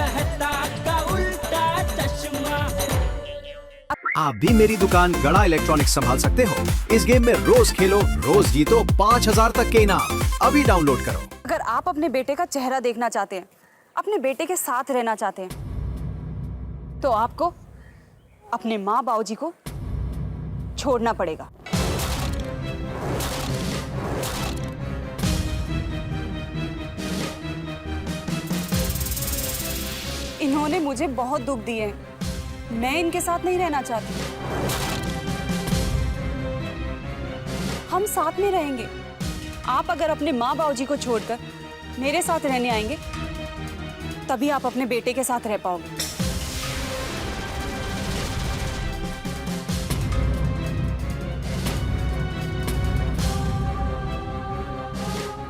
कहता का उल्टा चश्मा। आप भी मेरी दुकान गड़ा इलेक्ट्रॉनिक्स संभाल सकते हो। इस गेम में रोज खेलो, रोज जीतो 5000 तक के इनाम। अभी डाउनलोड करो। अगर आप अपने बेटे का चेहरा देखना चाहते हैं, अपने बेटे के साथ रहना चाहते हैं, तो आपको अपने माँ बाबूजी को छोड़ना पड़ेगा। इन्होंने मुझे बहुत दुख दिए हैं। मैं इनके साथ नहीं रहना चाहती। हम साथ में रहेंगे। आप अगर अपने माँ बाबूजी को छोड़कर मेरे साथ रहने आएंगे, तभी आप अपने बेटे के साथ रह पाओगे।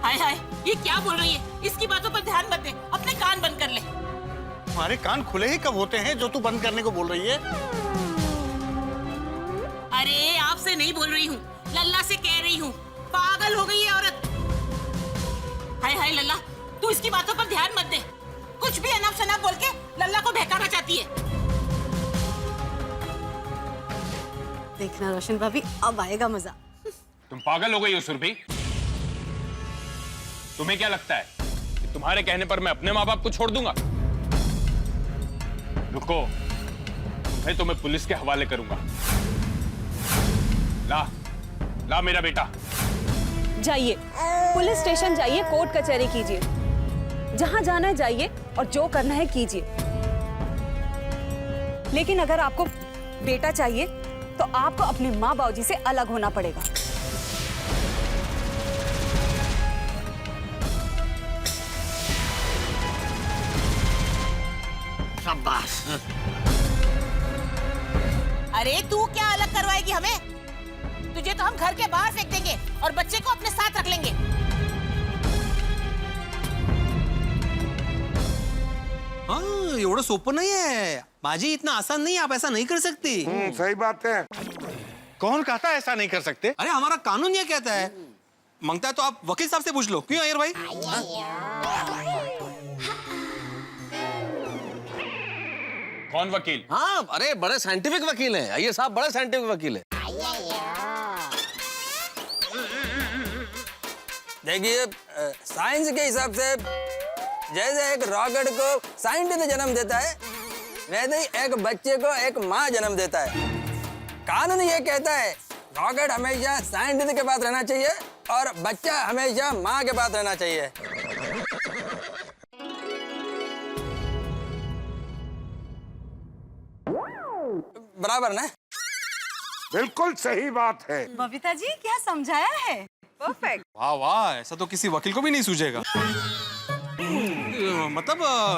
हाय हाय, ये क्या बोल रही है? इसकी बातों पर ध्यान मत दे, अपने कान बंद कर ले। तुम्हारे कान खुले ही कब होते हैं जो तू बंद करने को बोल रही है? अरे आपसे नहीं बोल रही हूँ, लल्ला से कह रही हूँ। पागल हो गई है औरत। हाय हाय लल्ला, तू इसकी बातों पर ध्यान मत दे। कुछ भी अनाप शनाप बोल के लल्ला को बहकाना चाहती है। देखना रोशन भाभी, अब आएगा मजा। तुम पागल हो गई हो सुरभि? तुम्हें क्या लगता है कि तुम्हारे कहने पर मैं अपने माँ बाप को छोड़ दूंगा? रुको, तुम्हें तो मैं पुलिस के हवाले करूंगा। ला मेरा बेटा। जाइए, पुलिस स्टेशन जाइए, कोर्ट कचहरी कीजिए, जहां जाना है जाइए और जो करना है कीजिए। लेकिन अगर आपको बेटा चाहिए तो आपको अपने माँ बाबूजी से अलग होना पड़ेगा। शाबाश। अरे तू क्या अलग करवाएगी हमें? तुझे तो हम घर के बाहर फेंक देंगे और बच्चे को अपने साथ रख लेंगे। हाँ, एवढं सोपं नहीं है बाजी, इतना आसान नहीं है। आप ऐसा नहीं कर सकती। सही बात है। कौन कहता है ऐसा नहीं कर सकते? अरे हमारा कानून ये कहता है। मांगता है तो आप वकील साहब से पूछ लो। क्यों अय्यर भाई? कौन वकील? हाँ, अरे बड़े साइंटिफिक वकील हैं अय्यर साहब, बड़े साइंटिफिक वकील हैं। देखिए, साइंस के हिसाब से जैसे एक रॉकेट को साइंटिस्ट जन्म देता है, वैसे ही एक बच्चे को एक माँ जन्म देता है। कानून ये कहता है रॉकेट हमेशा साइंटिस्ट के पास रहना चाहिए और बच्चा हमेशा माँ के पास रहना चाहिए। बराबर ना? बिल्कुल सही बात है। बबीता जी, क्या समझाया है? परफेक्ट। वाह वाह, ऐसा तो किसी वकील को भी नहीं सूझेगा। मतलब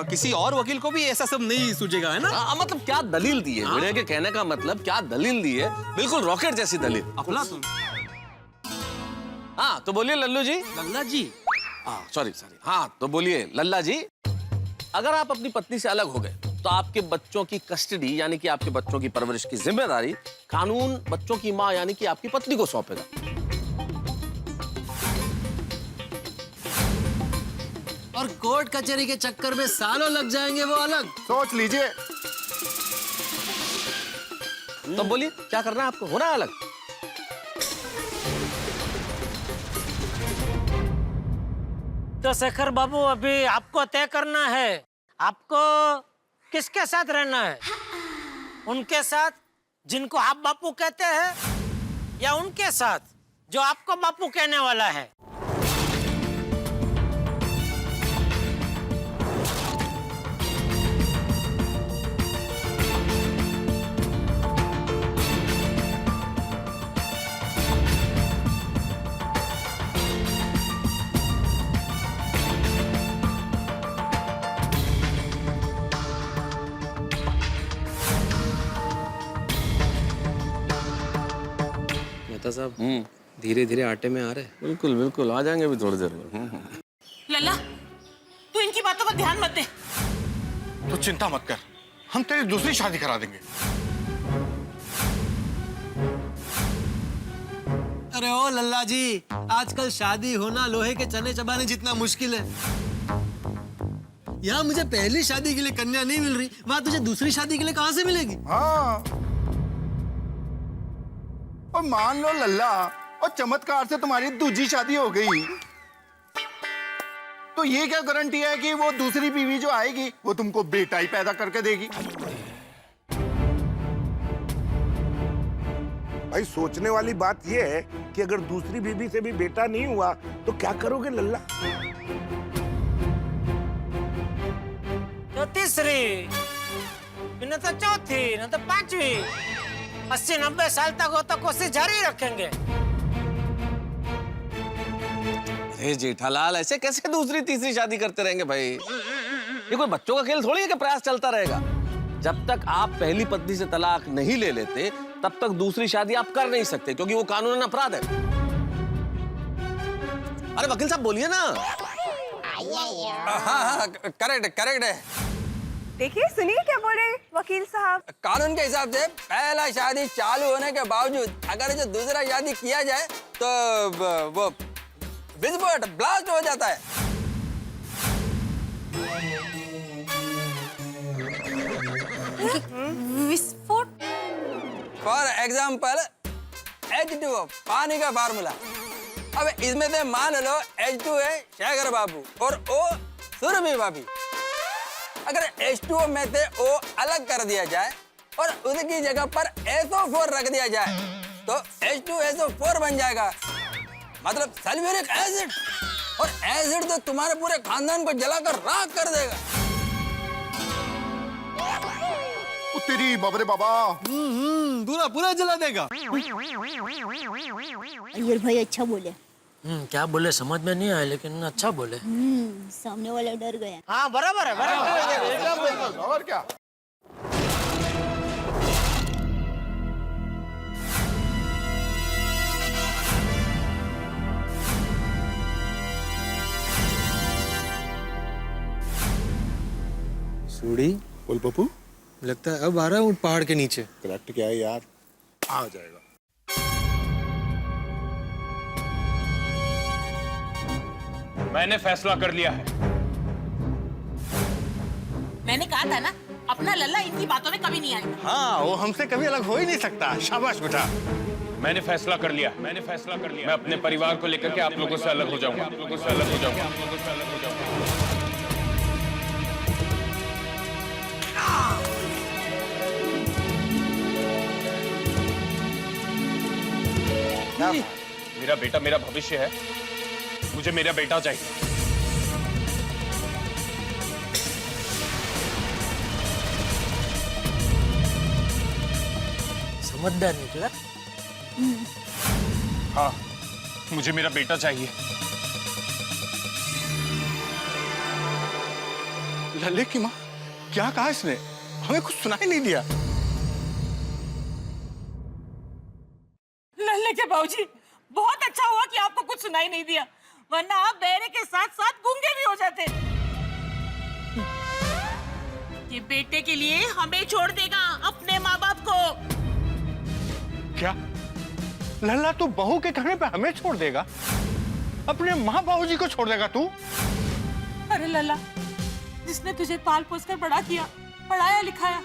किसी और वकील को भी ऐसा सब नहीं सूझेगा, है ना? मतलब क्या दलील दी है? मेरे के कहने का मतलब क्या दलील दी है? बिल्कुल रॉकेट जैसी दलील। अफलातून। हाँ तो बोलिए लल्लू जी। लल्ला जी। सॉरी। हाँ तो बोलिए लल्ला जी, अगर आप अपनी पत्नी से अलग हो गए तो आपके बच्चों की कस्टडी यानी कि आपके बच्चों की परवरिश की जिम्मेदारी कानून बच्चों की माँ यानी कि आपकी पत्नी को सौंपेगा। और कोर्ट कचहरी के चक्कर में सालों लग जाएंगे वो अलग। सोच लीजिए। तो बोलिए क्या करना है आपको? होना है अलग? तो शेखर बाबू, अभी आपको तय करना है आपको किसके साथ रहना है। उनके साथ जिनको आप बापू कहते हैं, या उनके साथ जो आपको बापू कहने वाला है। मेहता साहब धीरे धीरे आटे में आ रहे। बिल्कुल बिल्कुल, आ जाएंगे अभी थोड़ी देर में। लल्ला, तू इनकी बातों पर ध्यान मत दे। तो चिंता मत कर, हम तेरी दूसरी शादी करा देंगे। अरे ओ लल्ला जी, आजकल शादी होना लोहे के चने चबाने जितना मुश्किल है। यहाँ मुझे पहली शादी के लिए कन्या नहीं मिल रही, वहाँ तुझे दूसरी शादी के लिए कहाँ से मिलेगी? हाँ, और मान लो लल्ला, और चमत्कार से तुम्हारी दूसरी शादी हो गई, तो ये क्या गारंटी है कि वो दूसरी बीवी जो आएगी वो तुमको बेटा ही पैदा करके देगी? भाई सोचने वाली बात यह है कि अगर दूसरी बीबी से भी बेटा नहीं हुआ तो क्या करोगे लल्ला? तो तीसरी, न तो चौथी, न तो पांचवी, 80-90 साल तक हो तो कोशिश जारी रखेंगे। अरे जेठालाल, ऐसे कैसे दूसरी तीसरी शादी करते रहेंगे भाई? ये कोई बच्चों का खेल थोड़ी है कि प्रयास चलता रहेगा। जब तक आप पहली पत्नी से तलाक नहीं ले लेते तब तक दूसरी शादी आप कर नहीं सकते, क्योंकि वो कानूनन अपराध है। अरे वकील साहब बोलिए ना। हाँ, करेक्ट करेक्ट है। देखिए, सुनिए क्या बोल रहे वकील साहब। कानून के हिसाब से पहला शादी चालू होने के बावजूद अगर जो दूसरा शादी किया जाए तो वो विस्फोट ब्लास्ट हो जाता है। विस्फोट? फॉर एग्जाम्पल H2O, पानी का फार्मूला। अब इसमें से मान लो H2 है शेखर बाबू और O सुरभि भाभी। अगर H2O में से O अलग कर दिया जाए और उसकी जगह पर SO4 रख दिया जाए तो H2SO4 बन जाएगा, मतलब सल्फ्यूरिक एसिड। और एसिड तो तुम्हारे पूरे खानदान को जलाकर राख कर देगा। तेरी बाबरे बाबा, पूरा पूरा जला देगा। अय्यर भाई अच्छा बोले। क्या बोले समझ में नहीं आया, लेकिन अच्छा बोले। सामने वाला डर गया। हाँ बराबर है, बराबर। और क्या? सूड़ी बोल पप्पू, लगता है अब आ रहा हूँ पहाड़ के नीचे। करेक्ट क्या है यार, आ जाएगा। मैंने फैसला कर लिया है। मैंने कहा था ना, अपना लल्ला इनकी बातों में कभी नहीं आएगा। हाँ, वो हमसे कभी अलग हो ही नहीं सकता। शाबाश बेटा। मैंने फैसला कर लिया। मैं अपने परिवार को लेकर के आप लोगों से अलग हो जाऊंगा। मेरा बेटा मेरा भविष्य है, मुझे मेरा बेटा चाहिए। समझदार निकला। हाँ, मुझे मेरा बेटा चाहिए। लल्ले की माँ, क्या कहा इसने? हमें कुछ सुनाई नहीं दिया। लल्ले के बाबूजी, बहुत अच्छा हुआ कि आपको कुछ सुनाई नहीं दिया, वरना आप बहरे के साथ साथ गूंगे भी हो जाते। ये बेटे के लिए हमें छोड़ देगा, अपने माँ बाप को। क्या लल्ला, तू बहू के कहने पे हमें छोड़ देगा? अपने माँ बाबूजी को छोड़ देगा तू? अरे लल्ला, जिसने तुझे पाल पोस कर बड़ा किया, पढ़ाया लिखाया,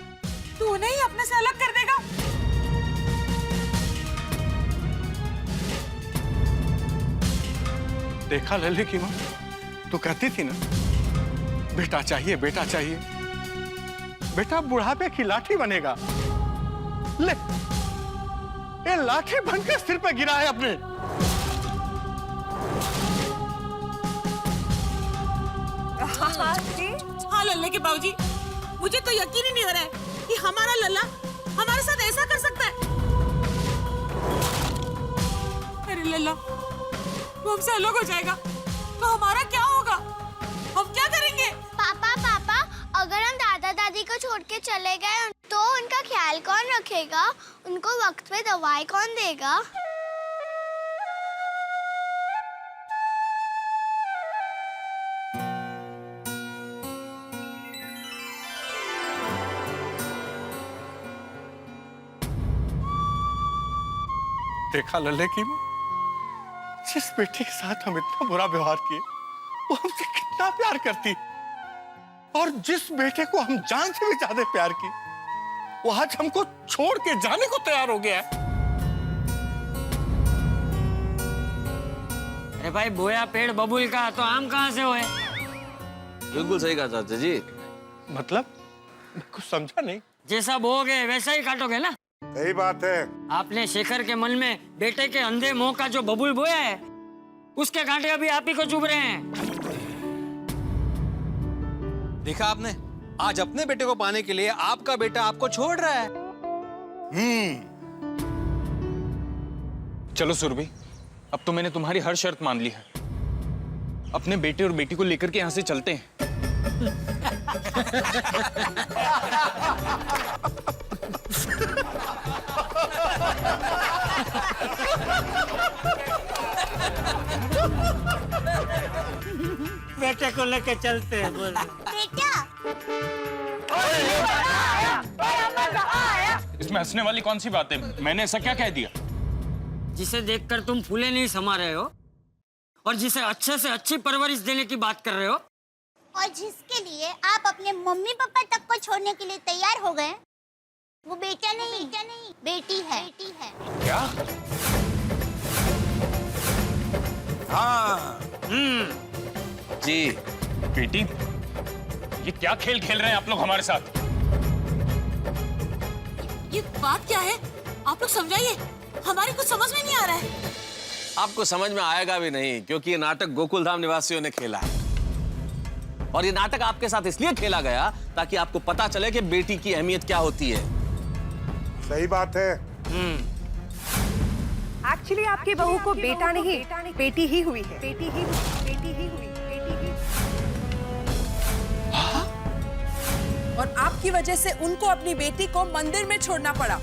तू उन्हें ही अपने से अलग कर देगा? देखा लल्ले की माँ, तू कहती थी ना बेटा चाहिए, बेटा चाहिए। बेटा बुढ़ापे की लाठी बनेगा। ले, ये लाठी बनकर सिर पे गिरा है अपने। हाँ लल्ले के बाबूजी, मुझे तो यकीन ही नहीं हो रहा है कि हमारा लल्ला हमारे साथ ऐसा कर सकता है। अरे लल्ला, वो हमसे अलग हो जाएगा तो हमारा क्या होगा? हम क्या करेंगे? पापा, अगर हम दादा दादी को छोड़ के चले गए तो उनका ख्याल कौन रखेगा? उनको वक्त पे दवाई कौन देगा? देखा लल्ले की माँ, जिस बेटे के साथ हम इतना बुरा व्यवहार किए वो हमसे कितना प्यार करती। और जिस बेटे को हम जान से भी ज्यादा प्यार की, वो आज हमको छोड़ के जाने को तैयार हो गया है। अरे भाई, बोया पेड़ बबूल का तो आम कहाँ से हुए? बिल्कुल सही कहा चाचा जी। मतलब मैं कुछ समझा नहीं। जैसा बोओगे वैसा ही काटोगे ना। सही बात है। आपने शेखर के मन में बेटे के अंधे मोह का जो बबूल बोया है, उसके कांटे अभी आप ही को चुभ रहे हैं। देखा आपने, आज अपने बेटे को पाने के लिए आपका बेटा आपको छोड़ रहा है। चलो सुरभि, अब तो मैंने तुम्हारी हर शर्त मान ली है। अपने बेटे और बेटी को लेकर के यहाँ से चलते हैं। बेटे को लेके चलते हैं। बोल बेटा, इसमें हंसने वाली कौन सी बात है? मैंने ऐसा क्या कह दिया? जिसे देखकर तुम फूले नहीं समा रहे हो और जिसे अच्छे से अच्छी परवरिश देने की बात कर रहे हो, और जिसके लिए आप अपने मम्मी पापा तक को छोड़ने के लिए तैयार हो गए, वो बेटा नहीं बेटी है। क्या? हाँ, जी बेटी, ये क्या खेल खेल रहे हैं आप लोग हमारे साथ? ये बात क्या है? आप लोग समझाइए, हमारे कुछ समझ में नहीं आ रहा है। आपको समझ में आएगा भी नहीं, क्योंकि ये नाटक गोकुल धाम निवासियों ने खेला है। और ये नाटक आपके साथ इसलिए खेला गया ताकि आपको पता चले कि बेटी की अहमियत क्या होती है। सही बात है। एक्चुअली आपकी बहू को बेटा नहीं बेटी ही हुई है। बेटी ही हुई। और आपकी वजह से उनको अपनी बेटी को मंदिर में छोड़ना पड़ा।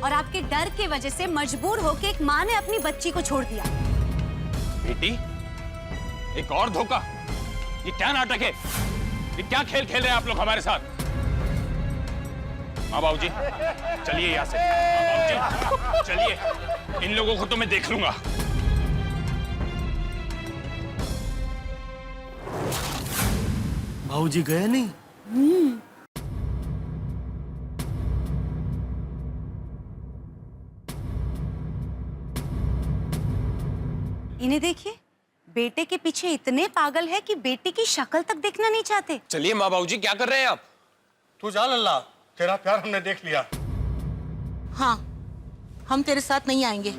और आपके डर की वजह से मजबूर होकर एक माँ ने अपनी बच्ची को छोड़ दिया। बेटी, एक और धोखा। ये क्या नाटक है? ये क्या खेल खेल रहे हैं आप लोग हमारे साथ? हाँ बाबूजी, चलिए यहाँ से। हाँ बाबूजी, चलिए। इन लोगों को तो मैं देख लूंगा। भाऊजी गए नहीं? इन्हें देखिए, बेटे के पीछे इतने पागल है कि बेटी की शक्ल तक देखना नहीं चाहते। चलिए माँ बाबूजी, क्या कर रहे हैं आप? तू जा लल्ला, तेरा प्यार हमने देख लिया। हाँ, हम तेरे साथ नहीं आएंगे।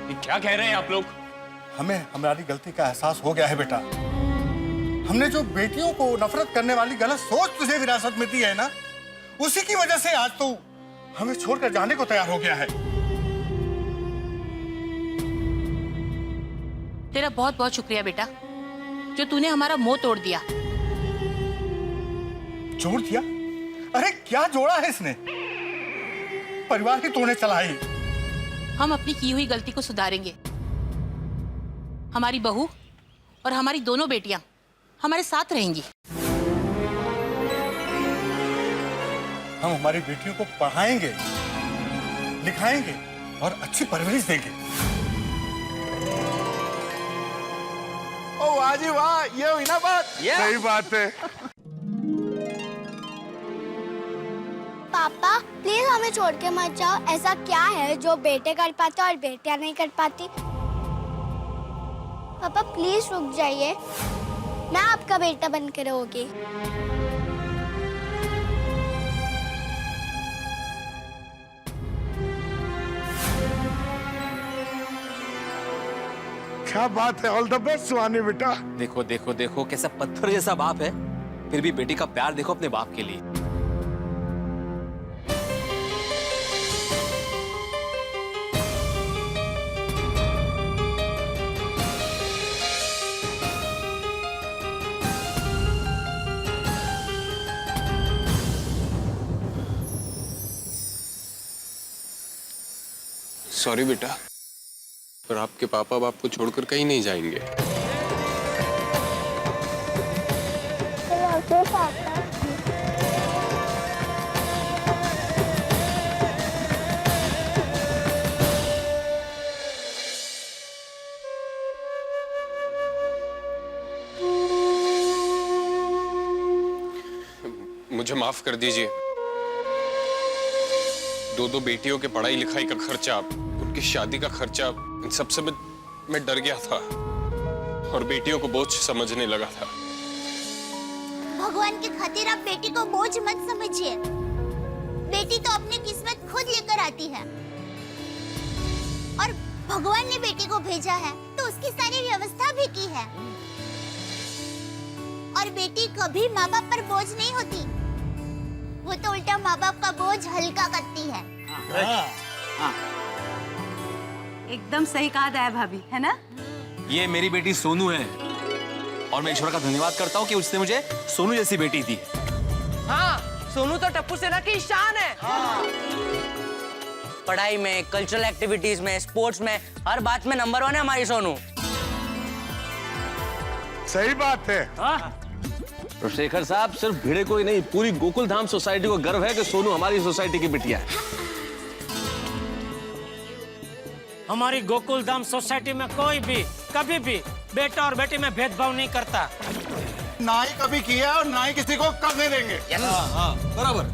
ये क्या कह रहे हैं आप लोग? हमें हमारी गलती का एहसास हो गया है बेटा। हमने जो बेटियों को नफरत करने वाली गलत सोच तुझे विरासत में दी है ना, उसी की वजह से आज तू हमें छोड़कर जाने को तैयार हो गया है। तेरा बहुत बहुत शुक्रिया बेटा, जो तूने हमारा मोह तोड़ दिया। जोड़ दिया? अरे क्या जोड़ा है इसने? परिवार ही तोड़ने चला है। हम अपनी की हुई गलती को सुधारेंगे। हमारी बहू और हमारी दोनों बेटियां हमारे साथ रहेंगी। हम हमारी बेटियों को पढ़ाएंगे, लिखाएंगे और अच्छी परवरिश देंगे। ओ वाह जी वाह, ये हुई ना बात। सही बात है। पापा प्लीज हमें छोड़ के मत जाओ। ऐसा क्या है जो बेटे कर पाते और बेटियां नहीं कर पाती? पापा प्लीज रुक जाइए, मैं आपका बेटा बन के रहूंगी। क्या बात है। ऑल द बेस्ट सुहानी बेटा। देखो देखो देखो, कैसा पत्थर जैसा बाप है, फिर भी बेटी का प्यार देखो अपने बाप के लिए। सॉरी बेटा, पर आपके पापा बाप को छोड़कर कहीं नहीं जाएंगे। मुझे माफ कर दीजिए। दो बेटियों के पढ़ाई लिखाई का खर्चा, उनकी शादी का खर्चा, इन सबसे मैं डर गया था और बेटियों को बोझ समझने लगा था। भगवान की खातिर आप बेटी को बोझ मत समझिए। बेटी तो अपनी किस्मत खुद लेकर आती है और भगवान ने बेटी को भेजा है तो उसकी सारी व्यवस्था भी की है। और बेटी कभी माँ बाप पर बोझ नहीं होती, वो तो उल्टा माँ बाप का बोझ हल्का करती है। एकदम सही कहा दया भाभी, है ना? ये मेरी बेटी सोनू है और मैं ईश्वर का धन्यवाद करता हूँ कि उसने मुझे सोनू जैसी बेटी दी। हाँ, सोनू तो टप्पू सेना की शान है। पढ़ाई में, कल्चरल एक्टिविटीज में, स्पोर्ट्स में, हर बात में नंबर 1 है हमारी सोनू। सही बात है। तो शेखर साहब, सिर्फ भिड़े को ही नहीं, पूरी गोकुल धाम सोसाइटी को गर्व है कि सोनू हमारी सोसाइटी की बिटिया है। हमारी गोकुल धाम सोसाइटी में कोई भी कभी भी बेटा और बेटी में भेदभाव नहीं करता। ना ही कभी किया और ना ही किसी को करने देंगे। बराबर।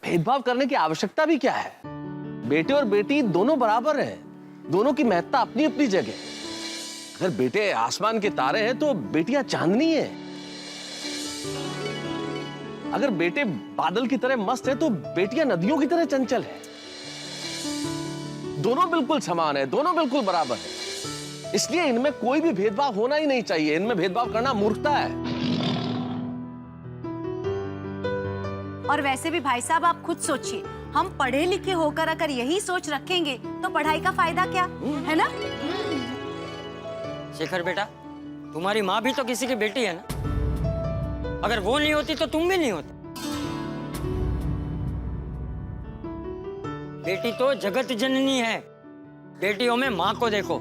भेदभाव करने की आवश्यकता भी क्या है? बेटे और बेटी दोनों बराबर हैं, दोनों की महत्ता अपनी अपनी जगह। अगर बेटे आसमान के तारे हैं तो बेटियां चांदनी है। अगर बेटे बादल की तरह मस्त है तो बेटियां नदियों की तरह चंचल है। दोनों बिल्कुल समान है, दोनों बिल्कुल बराबर है। इसलिए इनमें कोई भी भेदभाव होना ही नहीं चाहिए। इनमें भेदभाव करना मूर्खता है। और वैसे भी भाई साहब, आप खुद सोचिए, हम पढ़े लिखे होकर अगर यही सोच रखेंगे तो पढ़ाई का फायदा क्या, है ना? शेखर बेटा, तुम्हारी माँ भी तो किसी की बेटी है ना। अगर वो नहीं होती तो तुम भी नहीं होते। बेटी तो जगत जननी है। बेटियों में माँ को देखो,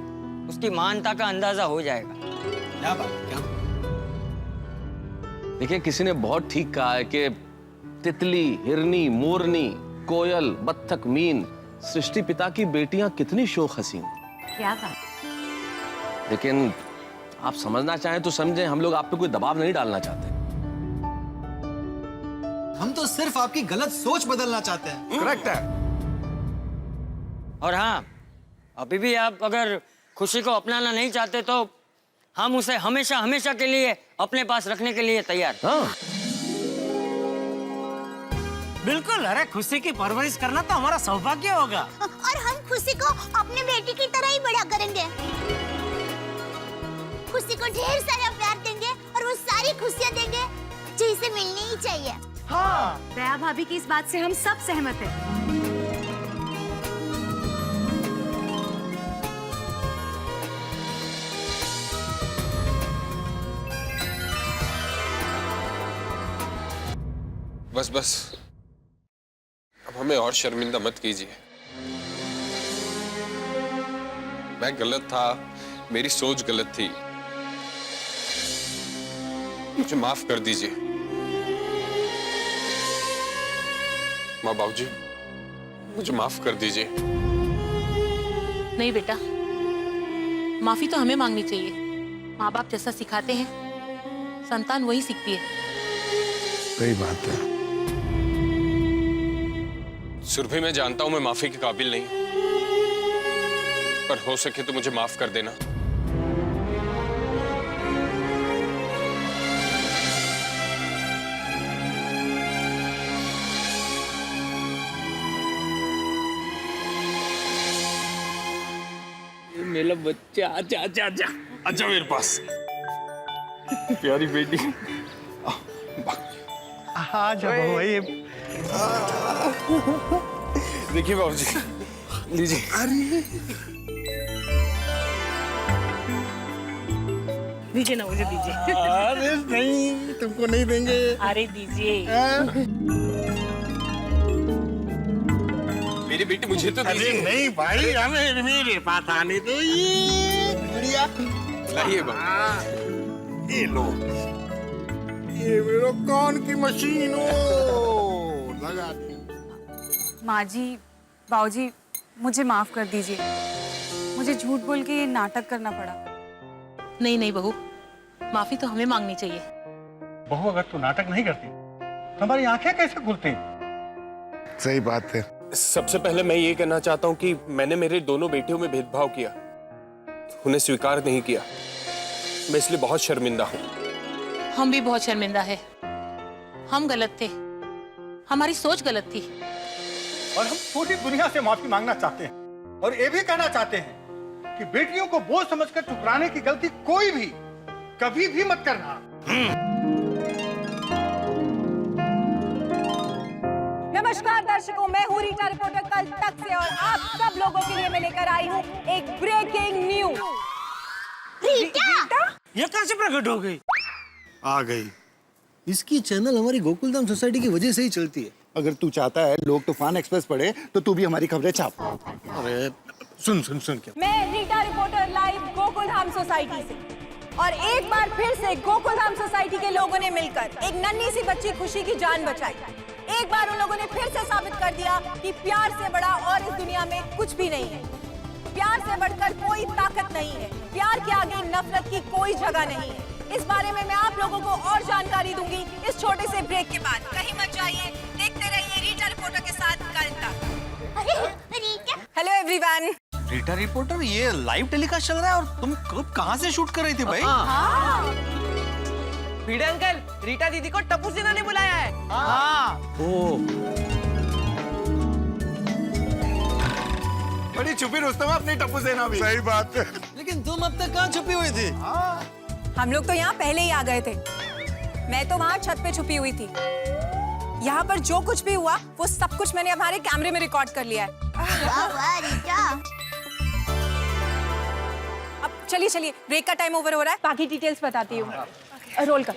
उसकी महानता का अंदाजा हो जाएगा। क्या बात, क्या बात। देखिए, किसी ने बहुत ठीक कहा है कि तितली, हिरनी, मोरनी, कोयल, बत्तख, मीन, सृष्टि पिता की बेटियां कितनी शोख हसीन। क्या बात। लेकिन आप समझना चाहें तो समझें, हम लोग आप पे कोई दबाव नहीं डालना चाहते। हम तो सिर्फ आपकी गलत सोच बदलना चाहते हैं। करेक्ट है। और हाँ, अभी भी आप अगर खुशी को अपनाना नहीं चाहते तो हम उसे हमेशा हमेशा के लिए अपने पास रखने के लिए तैयार। हाँ, बिल्कुल। अरे खुशी की परवरिश करना तो हमारा सौभाग्य होगा। और हम खुशी को अपने बेटी की तरह ही बड़ा करेंगे। खुशी को ढेर सारा प्यार देंगे और वो सारी खुशियाँ देंगे जो इसे मिलनी ही चाहिए। हाँ, दया भाभी की इस बात से हम सब सहमत हैं। बस बस, अब हमें और शर्मिंदा मत कीजिए। मैं गलत था, मेरी सोच गलत थी। मुझे माफ कर दीजिए। माँ, बाबूजी, मुझे माफ कर दीजिए। नहीं बेटा, माफी तो हमें मांगनी चाहिए। माँ बाप जैसा सिखाते हैं, संतान वही सीखती है। सही बात है। सुरभि, मैं जानता हूं मैं माफी के काबिल नहीं, पर हो सके तो मुझे माफ कर देना। मेरा बच्चा, आजा आजा आजा, अच्छा मेरे पास प्यारी बेटी। देखिए बाबूजी, लीजिए। दीजिए ना, मुझे दीजिए। अरे नहीं, तुमको नहीं देंगे। अरे दीजिए। मेरी बेटी मुझे तो अरे दीजिए। नहीं भाई, हमें मेरे पास आने दो। ये गुड़िया लाइए बाबू। ये लो, ये मेरा कान की मशीन हो लगा दी। माँ जी, बाबूजी, मुझे माफ कर दीजिए। मुझे झूठ बोल के ये नाटक करना पड़ा। नहीं नहीं बहू, माफी तो हमें मांगनी चाहिए। बहू, अगर तू नाटक नहीं करती हमारी आंखें कैसे खुलती? सही बात है। सबसे पहले मैं ये कहना चाहता हूँ कि मैंने मेरे दोनों बेटियों में भेदभाव किया, उन्हें स्वीकार नहीं किया। मैं इसलिए बहुत शर्मिंदा हूँ। हम भी बहुत शर्मिंदा है। हम गलत थे, हमारी सोच गलत थी। और हम पूरी दुनिया से माफी मांगना चाहते हैं और ये भी कहना चाहते हैं कि बेटियों को बोझ समझकर ठुकराने की गलती कोई भी कभी भी मत करना। नमस्कार दर्शकों, मैं हूँ रीटा रिपोर्टर कल तक से और आप सब लोगों के लिए मैं लेकर आई हूँ एक ब्रेकिंग न्यूज। रीटा? ये कहाँ से प्रकट हो गई? आ गई। इसकी चैनल हमारी गोकुलधाम सोसाइटी की वजह से ही चलती है। अगर तू चाहता है लोग तूफान एक्सप्रेस पढ़े तो तू भी हमारी खबरें छाप। अरे सुन क्या? मैं Rita reporter live Gokuldham society से, और एक बार फिर से गोकुलधाम सोसाइटी के लोगों ने मिलकर एक नन्ही सी बच्ची खुशी की जान बचाई। एक बार उन लोगों ने फिर से साबित कर दिया कि प्यार से बड़ा और इस दुनिया में कुछ भी नहीं है। प्यार से बढ़कर कोई ताकत नहीं है। प्यार के आगे नफरत की कोई जगह नहीं है। इस बारे में मैं आप लोगों को और जानकारी दूंगी इस छोटे से ब्रेक के बाद। कहीं मत जाइए, देखते रहिए रीटा रिपोर्टर के साथ कल तक। Hello everyone. रीटा रिपोर्टर, ये लाइव टेलीकास्ट चल रहा है और तुम कब कहाँ से शूट कर रही थी भाई? भिड़े अंकल, रीटा दीदी को टप्पू सिन्हा ने बुलाया है। बड़ी छुपी रुस्तम अपनी टप्पू सेना भी। सही बात है। लेकिन तुम अब तक कहाँ छुपी हुई थी? हम लोग तो यहाँ पहले ही आ गए थे। मैं तो वहाँ छत पे छुपी हुई थी। यहाँ पर जो कुछ भी हुआ वो सब कुछ मैंने हमारे कैमरे में रिकॉर्ड कर लिया है। अब चलिए ब्रेक का टाइम ओवर हो रहा है, बाकी डिटेल्स बताती हूँ। रोल कर।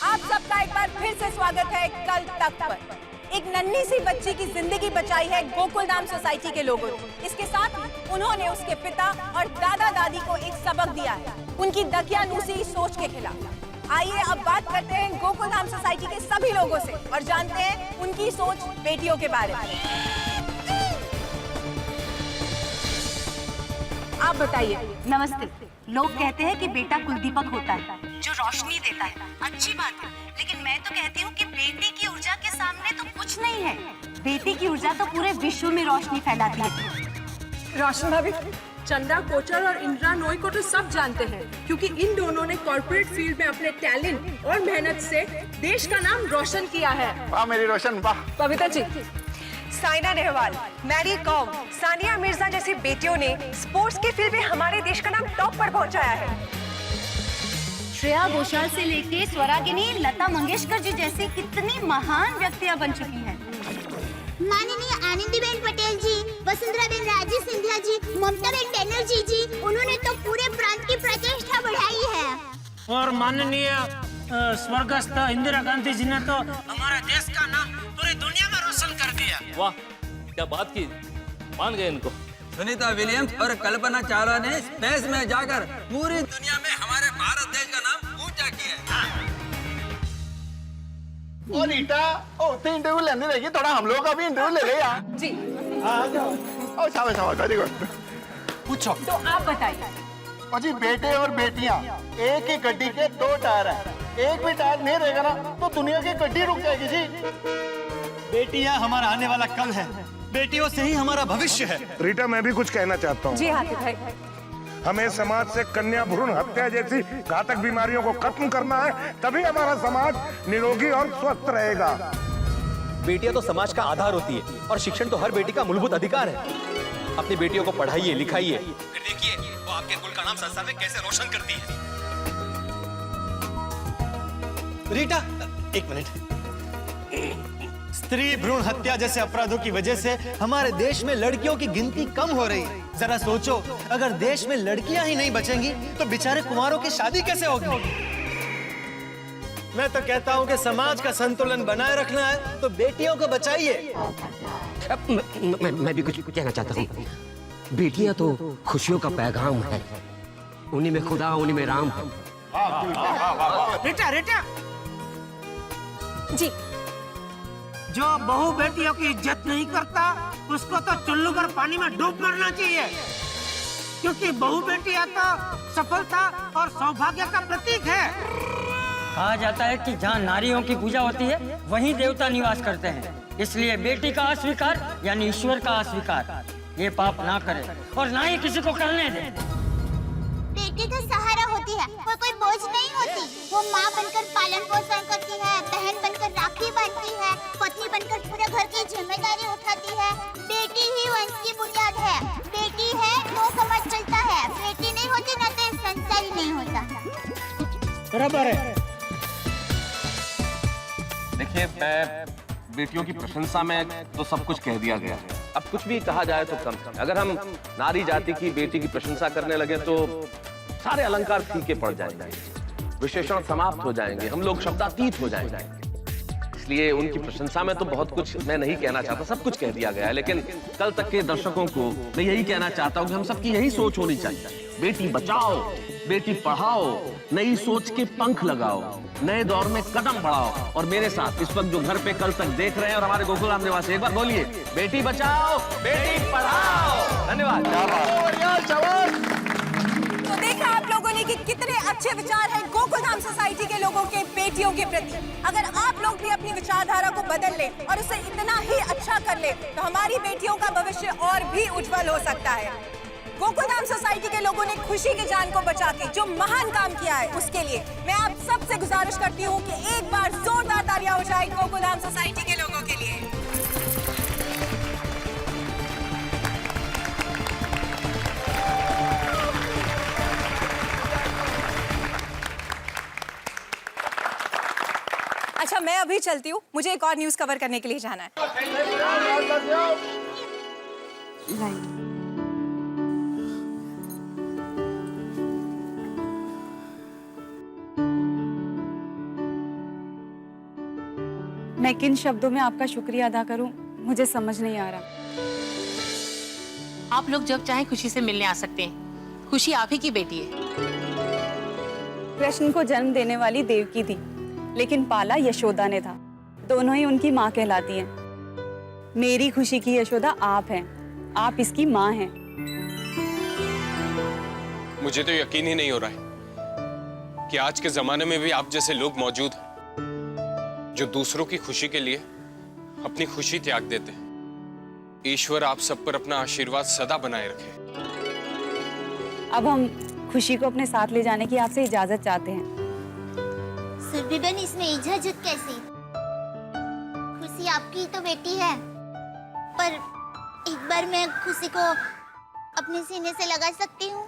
आप सबका एक बार फिर से स्वागत है कल तक पर। एक नन्ही सी बच्ची की जिंदगी बचाई है गोकुलधाम सोसाइटी के लोगों ने। इसके साथ ही उन्होंने उसके पिता और दादा दादी को एक सबक दिया है उनकी दकियानूसी सोच के खिलाफ। आइए अब बात करते हैं गोकुलधाम सोसाइटी के सभी लोगों से और जानते हैं उनकी सोच बेटियों के बारे में। आप बताइए। नमस्ते। लोग कहते हैं कि बेटा कुलदीपक होता है जो रोशनी देता है, अच्छी बात है, लेकिन मैं तो कहती हूँ कि बेटी की ऊर्जा के सामने तो कुछ नहीं है। बेटी की ऊर्जा तो पूरे विश्व में रोशनी फैलाती है। रोशन भाभी, चंदा कोचर और इंदिरा नोई को तो सब जानते हैं क्योंकि इन दोनों ने कॉर्पोरेट फील्ड में अपने टैलेंट और मेहनत से देश का नाम रोशन किया है। वाह मेरी रोशन, वाह। कविता जी, साइना नेहवाल, मैरी कॉम, सानिया मिर्जा जैसी बेटियों ने स्पोर्ट्स के फील्ड में हमारे देश का नाम टॉप पर पहुंचाया है। श्रेया घोषाल से लेके स्वरागिनी लता मंगेशकर जी जैसी कितनी महान व्यक्तियां बन चुकी हैं। माननीय आनंदीबेन पटेल जी, वसुंधराबेन राजे सिंधिया जी, ममताबेन बनर्जी जी, उन्होंने तो पूरे प्रांत की प्रतिष्ठा बढ़ाई है। और माननीय स्वर्गस्थ इंदिरा गांधी जी ने तो हमारे देश का नाम पूरी दुनिया में रोशन कर दिया। वाह क्या बात की, मान गए इनको। सुनीता विलियम्स और कल्पना चावला ने स्पेस में जाकर पूरी दुनिया में हमारे भारत देश का नाम ऊंचा किया है। ओ रीटा, तो इंटरव्यू लेने रहेगी, थोड़ा हम लोग का भी इंटरव्यू ले ले यार। जी। ओ शाबाश, वेरी गुड। पूछो। तो आप बताइए। जी बेटे और बेटियां एक ही गड्डी के दो टायर हैं। एक भी टायर नहीं रहेगा ना तो दुनिया की गड्डी रुक जाएगी जी। बेटियां हमारा आने वाला कल है, बेटियों से ही हमारा भविष्य है। रीटा, मैं भी कुछ कहना चाहता हूँ। जी हाथी भाई। हमें समाज से कन्या भ्रूण हत्या जैसी घातक बीमारियों को खत्म करना है, तभी हमारा समाज निरोगी और स्वस्थ रहेगा। बेटियां तो समाज का आधार होती है और शिक्षण तो हर बेटी का मूलभूत अधिकार है। अपनी बेटियों को पढ़ाइए, लिखाइए, फिर देखिए वो आपके कुल का नाम संसार में कैसे रोशन करती है। रीटा, एक मिनट। स्त्री भ्रूण हत्या जैसे अपराधों की वजह से हमारे देश में लड़कियों की गिनती कम हो रही है। जरा सोचो, अगर देश में लड़कियां ही नहीं बचेंगी तो बेचारे कुंवारों की शादी कैसे होगी? मैं तो कहता हूं कि समाज का संतुलन बनाए रखना है तो बेटियों को बचाइए। मैं भी कुछ कहना चाहता हूँ। बेटियां तो खुशियों का पैगाम है, उन्हीं में खुदा, उन्हीं में राम है। रीटा जी, जो बहू बेटियों की इज्जत नहीं करता उसको तो चुल्लू कर पानी में डूब मरना चाहिए, क्योंकि बहू बेटियां तो सफलता और सौभाग्य का प्रतीक है। कहा जाता है कि जहाँ नारियों की पूजा होती है वहीं देवता निवास करते हैं। इसलिए बेटी का अस्वीकार यानी ईश्वर का अस्वीकार, ये पाप ना करे और ना ही किसी को करने दे। बेटी तो सहारा होती है, कोई बोझ नहीं होती। वो माँ बनकर पालन पोषण करती है, बहन बनकर राखी बांधती है, पत्नी बनकर पूरे घर की जिम्मेदारी उठाती है। बेटी ही वंश की बुनियाद है। बेटी है तो समाज चलता है, बेटी नहीं होती ना तो संसार ही नहीं होता। बराबर है। देखिए, मैं बेटियों की प्रशंसा में तो सब कुछ कह दिया गया है। अब कुछ भी कहा जाए तो कम। अगर हम नारी जाति की बेटी की प्रशंसा करने लगे तो सारे अलंकार फीके पड़ जाएंगे, विशेषण समाप्त हो जाएंगे, हम लोग शब्दातीत हो जाएंगे। इसलिए उनकी प्रशंसा में तो बहुत कुछ मैं नहीं कहना चाहता, सब कुछ कह दिया गया है। लेकिन कल तक के दर्शकों को मैं यही कहना चाहता हूँ कि हम सबकी यही सोच होनी चाहिए। बेटी बचाओ, बेटी पढ़ाओ, नई सोच के पंख लगाओ, नए दौर में कदम बढ़ाओ। और मेरे साथ इस वक्त जो घर पे कल तक देख रहे हैं और हमारे गोकुलधाम निवासी, एक बार बोलिए, बेटी बचाओ, बेटी पढ़ाओ। धन्यवाद। तो देखा आप लोगों ने कि कितने अच्छे विचार हैं गोकुलधाम सोसाइटी के लोगों के बेटियों के प्रति। अगर आप लोग भी अपनी विचारधारा को बदल ले और उसे इतना ही अच्छा कर ले तो हमारी बेटियों का भविष्य और भी उज्जवल हो सकता है। गोकुलधाम सोसाइटी के लोगों ने खुशी की जान को बचा के जो महान काम किया है, उसके लिए मैं आप सबसे गुजारिश करती हूँ कि एक बार जोरदार तालियां हो जाए गोकुलधाम सोसाइटी के लोगों के लिए। अच्छा, मैं अभी चलती हूँ, मुझे एक और न्यूज़ कवर करने के लिए जाना है। मैं किन शब्दों में आपका शुक्रिया अदा करूं, मुझे समझ नहीं आ रहा। आप लोग जब चाहे खुशी से मिलने आ सकते हैं। खुशी आप ही की बेटी है। कृष्ण को जन्म देने वाली देवकी थी, लेकिन पाला यशोदा ने था। दोनों ही उनकी माँ कहलाती हैं। मेरी खुशी की यशोदा आप हैं, आप इसकी माँ हैं। मुझे तो यकीन ही नहीं हो रहा है कि आज के जमाने में भी आप जैसे लोग मौजूद हैं जो दूसरों की खुशी के लिए अपनी खुशी त्याग देते हैं। ईश्वर आप सब पर अपना आशीर्वाद सदा बनाए रखे। अब हम खुशी को अपने साथ ले जाने की आपसे इजाजत चाहते हैं। सुरभिबेन, इसमें इजाजत कैसी? खुशी आपकी तो बेटी है, पर एक बार मैं खुशी को अपने सीने से लगा सकती हूँ?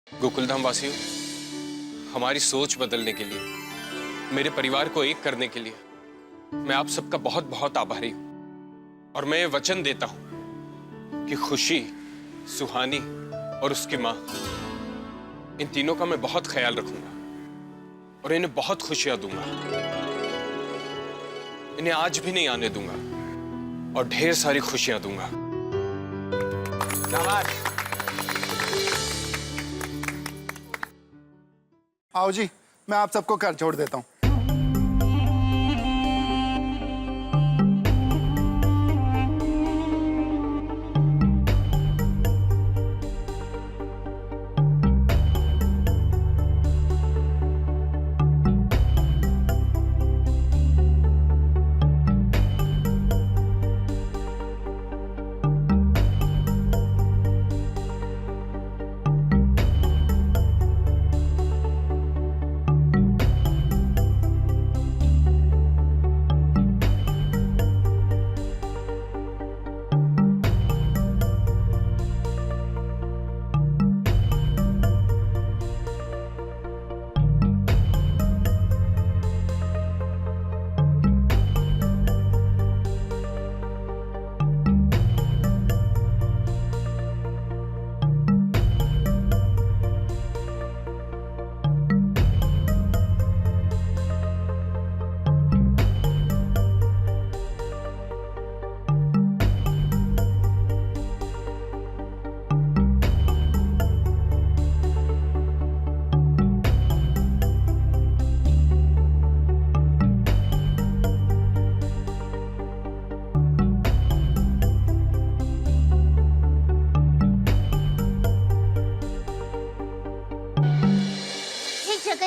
गोकुलधाम वासियों, हमारी सोच बदलने के लिए, मेरे परिवार को एक करने के लिए मैं आप सबका बहुत बहुत आभारी हूं। और मैं वचन देता हूं कि खुशी, सुहानी और उसकी मां, इन तीनों का मैं बहुत ख्याल रखूंगा और इन्हें बहुत खुशियां दूंगा। इन्हें आज भी नहीं आने दूंगा और ढेर सारी खुशियां दूंगा। शाबाश। आओ जी, मैं आप सबको कर छोड़ देता हूँ।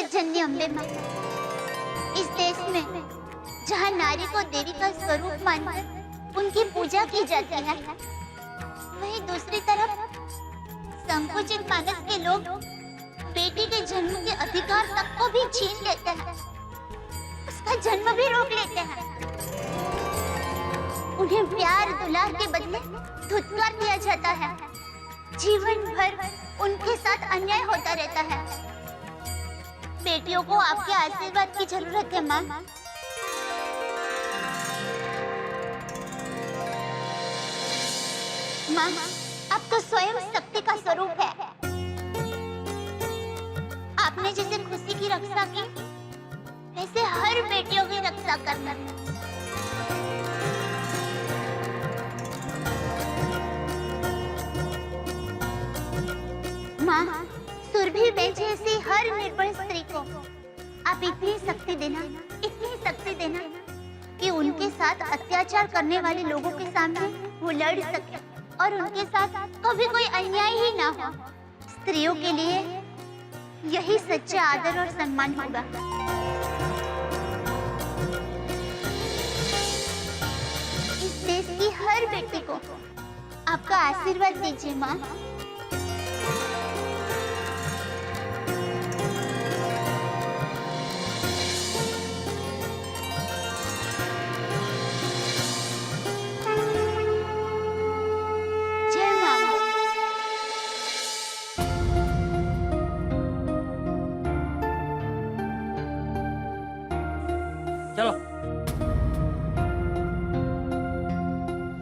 जगत जननी अम्बे माँ, इस देश में जहाँ नारी को देवी का स्वरूप मानकर उनकी पूजा की जाती है, वहीं दूसरी तरफ संकुचित मानस के लोग बेटी के जन्म के अधिकार तक को भी छीन लेते हैं, उसका जन्म भी रोक लेते हैं। उन्हें प्यार दुलार के बदले धुतकार दिया जाता है। जीवन भर उनके साथ अन्याय होता रहता है। बेटियों को आपके आशीर्वाद की जरूरत है माँ। माँ, आप तो स्वयं शक्ति का स्वरूप है। आपने जैसे खुशी की रक्षा की, वैसे हर बेटियों की रक्षा करना। माँ, सुरभि बेच जैसी हर निर्बल स्त्री को आप इतनी शक्ति देना कि उनके साथ अत्याचार करने वाले लोगों के सामने वो लड़ सके और उनके साथ कभी कोई अन्याय ही ना हो। स्त्रियों के लिए यही सच्चा आदर और सम्मान होगा। इस देश की हर बेटी को आपका आशीर्वाद दीजिए माँ। चलो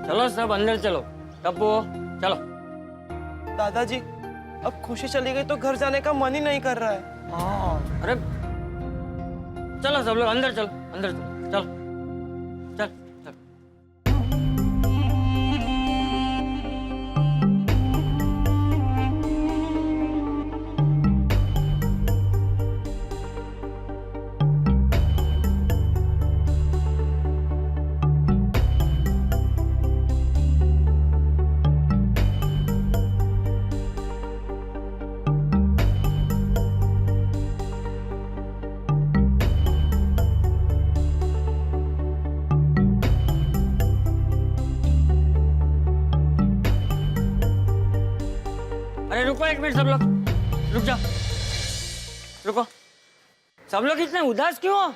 चलो सब अंदर चलो। टप्पू चलो। दादाजी, अब खुशी चली गई तो घर जाने का मन ही नहीं कर रहा है। अरे चलो सब लोग अंदर चलो, अंदर चलो, चलो चल चल। अरे रुको एक मिनट, सब लोग रुक जाओ, रुको। सब लोग इतने उदास क्यों हो?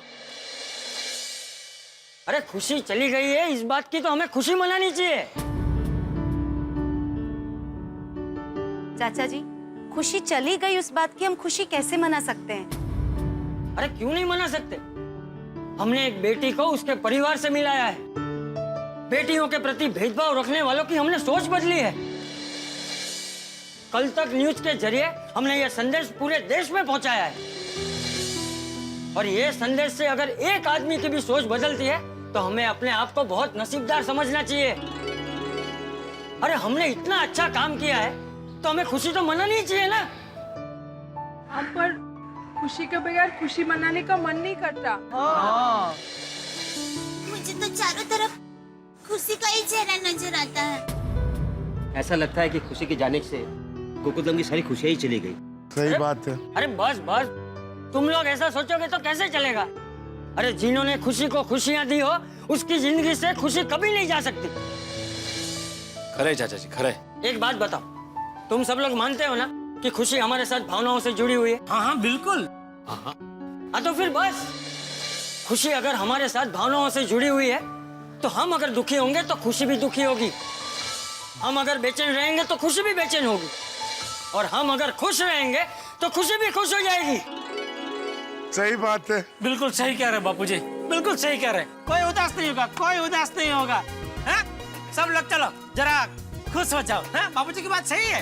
अरे खुशी चली गई है, इस बात की तो हमें खुशी मनानी चाहिए। चाचा जी, खुशी चली गई उस बात की हम खुशी कैसे मना सकते हैं? अरे क्यों नहीं मना सकते? हमने एक बेटी को उसके परिवार से मिलाया है। बेटियों के प्रति भेदभाव रखने वालों की हमने सोच बदली है। कल तक न्यूज के जरिए हमने यह संदेश पूरे देश में पहुंचाया है, और यह संदेश से अगर एक आदमी की भी सोच बदलती है तो हमें अपने आप को बहुत नसीबदार समझना चाहिए। अरे हमने इतना अच्छा काम किया है तो हमें खुशी तो मनानी ही चाहिए ना। हम पर खुशी के बगैर खुशी मनाने का मन नहीं करता। मुझे तो चारों तरफ खुशी का ही चेहरा नजर आता है। ऐसा लगता है कि खुशी के जाने से गोकुलधाम की सारी खुशियां ही चली गई। सही बात है। अरे बस बस, तुम लोग ऐसा सोचोगे तो कैसे चलेगा? अरे जिन्होंने खुशी को खुशियां दी हो उसकी जिंदगी से खुशी कभी नहीं जा सकती। खरे चाचा जी, खरे। एक बात बताओ, तुम सब लोग मानते हो ना कि खुशी हमारे साथ भावनाओं से जुड़ी हुई है? हाँ हाँ बिल्कुल। हाँ तो फिर बस, खुशी अगर हमारे साथ भावनाओं से जुड़ी हुई है तो हम अगर दुखी होंगे तो खुशी भी दुखी होगी, हम अगर बेचैन रहेंगे तो खुशी भी बेचैन होगी, और हम अगर खुश रहेंगे तो खुशी भी खुश हो जाएगी। सही बात है। बिल्कुल सही कह रहे बापूजी, बिल्कुल सही कह रहे। कोई उदास नहीं होगा, कोई उदास नहीं होगा। हैं? सब लोग चलो जरा खुश हो जाओ। हैं? बापूजी की बात सही है।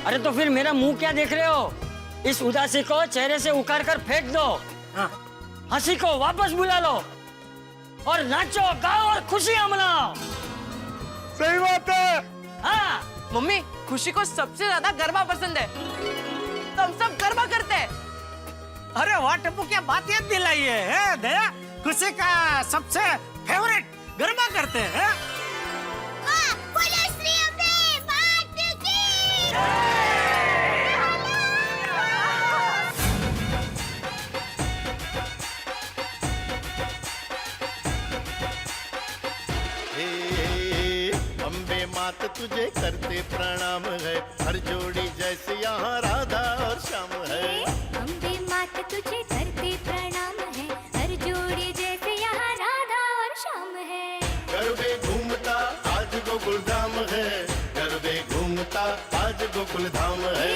अरे तो फिर मेरा मुंह क्या देख रहे हो? इस उदासी को चेहरे से उखाड़ कर फेंक दो। हाँ। हंसी को वापस बुला लो और नाचो गाओ और खुशियां मनाओ। सही बात है। हाँ। मम्मी, खुशी को सबसे ज्यादा गरबा पसंद है, तो हम सब गरबा करते हैं। अरे वाह टप्पू, क्या बात याद दिलाई है दया। खुशी का सबसे फेवरेट गरबा करते हैं। मात तुझे करते प्रणाम है, हर जोड़ी जैसे यहाँ राधा और श्याम है। अम्बे मात तुझे करते प्रणाम है, हर जोड़ी जैसे यहाँ राधा और श्याम है। गरबे घूमता आज गोकुल धाम है, गरबे घूमता आज गोकुल धाम है।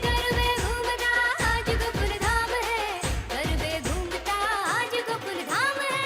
गरबे घूमता आज गोकुल धाम है, गरबे घूमता आज गोकुल धाम है।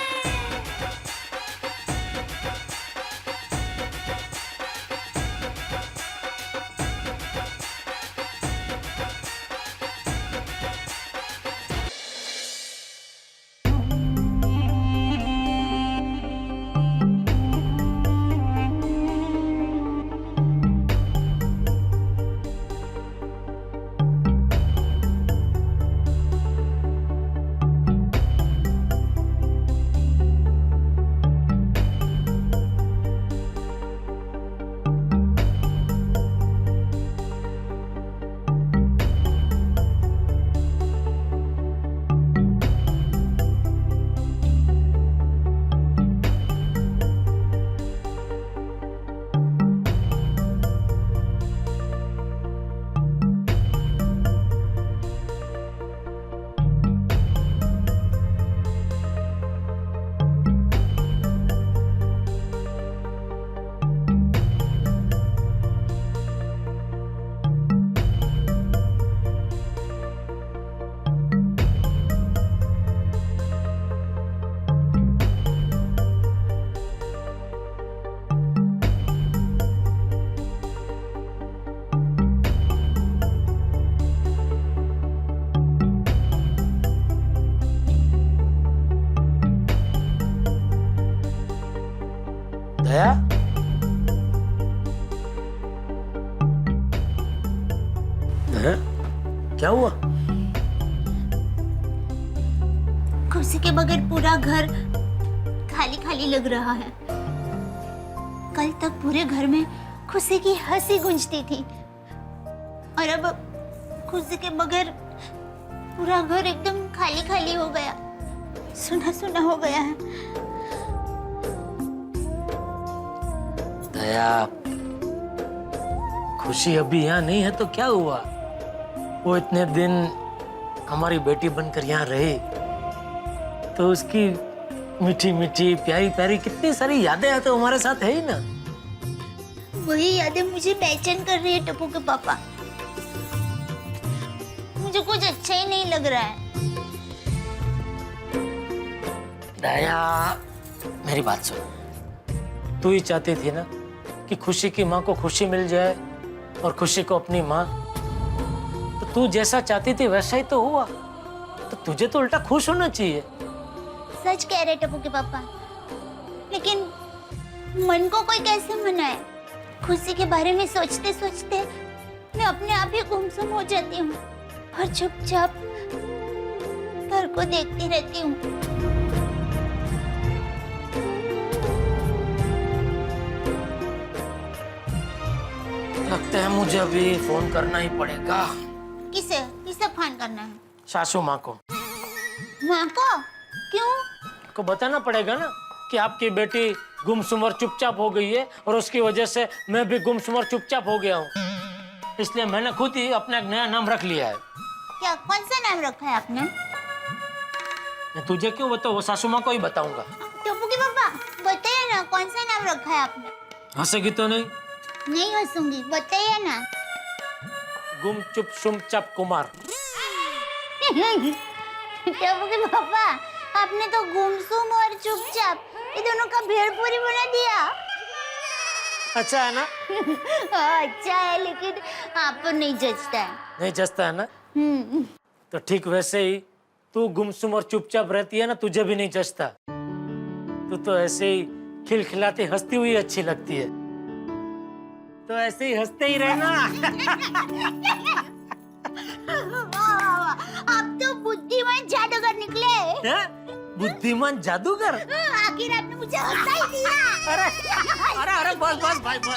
दया, दया, क्या हुआ? खुशी के बगैर पूरा घर खाली खाली लग रहा है। कल तक पूरे घर में खुशी की हंसी गूंजती थी और अब खुशी के बगैर पूरा घर एकदम खाली खाली हो गया, सुना सुना हो गया है। दया, खुशी अभी यहाँ नहीं है तो क्या हुआ? वो इतने दिन हमारी बेटी बनकर यहाँ रही तो उसकी मीठी मीठी प्यारी प्यारी कितनी सारी यादें हैं तो हमारे साथ है ही ना। वही यादें मुझे बेचैन कर रही है टप्पू के पापा। मुझे कुछ अच्छा ही नहीं लग रहा है। दया, मेरी बात सुन। तू ही चाहती थी ना कि खुशी की माँ को खुशी मिल जाए और खुशी को अपनी माँ। तो तू जैसा चाहती थी वैसा ही तो हुआ, तो तुझे तो उल्टा खुश होना चाहिए। सच कह रहे टप्पू के पापा, लेकिन मन को कोई कैसे मनाए? खुशी के बारे में सोचते सोचते मैं अपने आप ही गुमसुम हो जाती हूँ और चुपचाप घर को देखती रहती हूँ। लगता है मुझे अभी फोन करना ही पड़ेगा। किसे किसे फोन करना है? सासू माँ को। माँ को? क्यों? को बताना पड़ेगा ना कि आपकी बेटी गुमसुम और चुपचाप हो गई है और उसकी वजह से मैं भी गुमसुम और चुपचाप हो गया हूँ। इसलिए मैंने खुद ही अपना एक नया नाम रख लिया है। क्या, कौन सा नाम रखा है आपने? मैं तुझे क्यों बताऊँ, वो सासू माँ को ही बताऊंगा। टप्पू के पापा बताइए ना, कौन सा नाम रखा है आपने? हंसेगी तो नहीं? नहीं हंसूंगी, बताइए ना। गुम चुप सुम चप कुमार। टप्पू के पापा, आपने तो गुमसुम और चुपचाप ये दोनों का भेड़पूरी बना दिया। अच्छा है ना? अच्छा है, लेकिन आप पर नहीं जचता है। नहीं जचता है ना? तो ठीक वैसे ही तू गुमसुम और चुपचाप रहती है ना, तुझे भी नहीं जचता। तू तो ऐसे ही खिलखिलाती हंसती हुई अच्छी लगती है, तो ऐसे ही हंसते ही रहना। आप तो बुद्धिमान जादूगर निकले। बुद्धिमान जादूगर? आखिर आपने मुझे हंसा ही दिया। अरे बस बस भाई बस।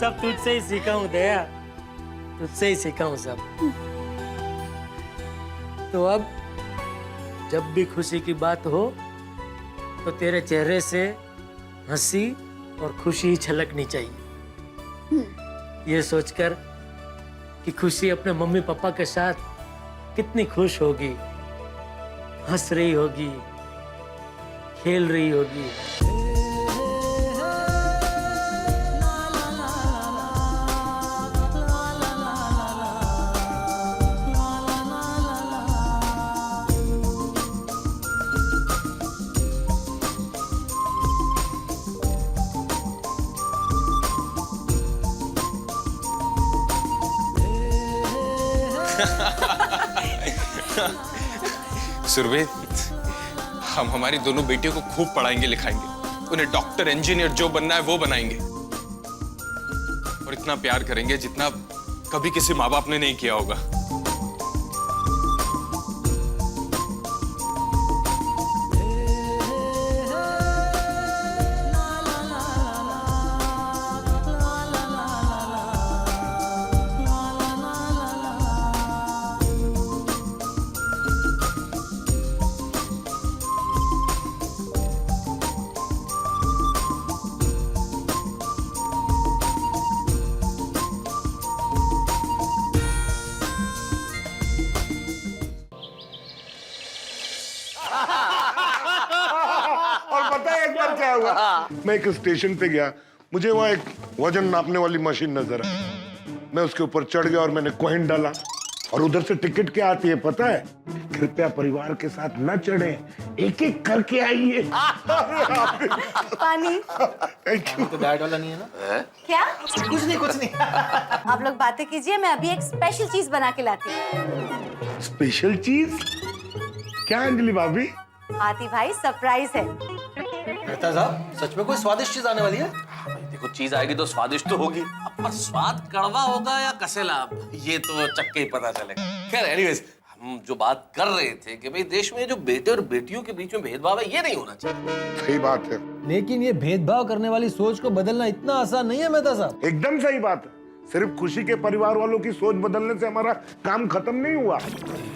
सब तुझसे ही सीखा हूँ दया, तुझसे ही सीखा हूँ सब। तो अब जब भी खुशी की बात हो तो तेरे चेहरे से हंसी और खुशी छलकनी चाहिए। ये सोचकर कि खुशी अपने मम्मी पापा के साथ कितनी खुश होगी, हंस रही होगी, खेल रही होगी। सुरभि, हम हमारी दोनों बेटियों को खूब पढ़ाएंगे लिखाएंगे, उन्हें डॉक्टर इंजीनियर जो बनना है वो बनाएंगे, और इतना प्यार करेंगे जितना कभी किसी माँ बाप ने नहीं किया होगा। और पता है एक बार क्या हुआ? मैं एक स्टेशन पे गया, मुझे वहाँ एक वजन नापने वाली मशीन नजर आई। मैं उसके ऊपर चढ़ गया और मैंने कॉइन डाला, और उधर से टिकट क्या आती है पता है? कृपया परिवार के साथ न चढ़े, एक एक करके आइए। पानी। Thank you. तो डाइट वाला नहीं है ना? क्या? कुछ नहीं। आप लोग बातें कीजिए, मैं अभी एक स्पेशल चीज बना के लाती हूँ। स्पेशल चीज क्या अंजलि भाभी? हाथी भाई सरप्राइज है। मेहता साहब, सच में कोई स्वादिष्ट चीज आने वाली है? देखो, चीज आएगी तो स्वादिष्ट तो होगी, अब पर स्वाद कड़वा होगा या कसेला, ये तो चक्के ही पता चलेगा। खैर एनीवेज, हम जो बात कर रहे थे कि भाई देश में जो बेटे और बेटियों के बीच में भेदभाव है, ये नहीं होना चाहिए। सही बात है, लेकिन ये भेदभाव करने वाली सोच को बदलना इतना आसान नहीं है मेहता साहब। एकदम सही बात है। सिर्फ खुशी के परिवार वालों की सोच बदलने से हमारा काम खत्म नहीं हुआ।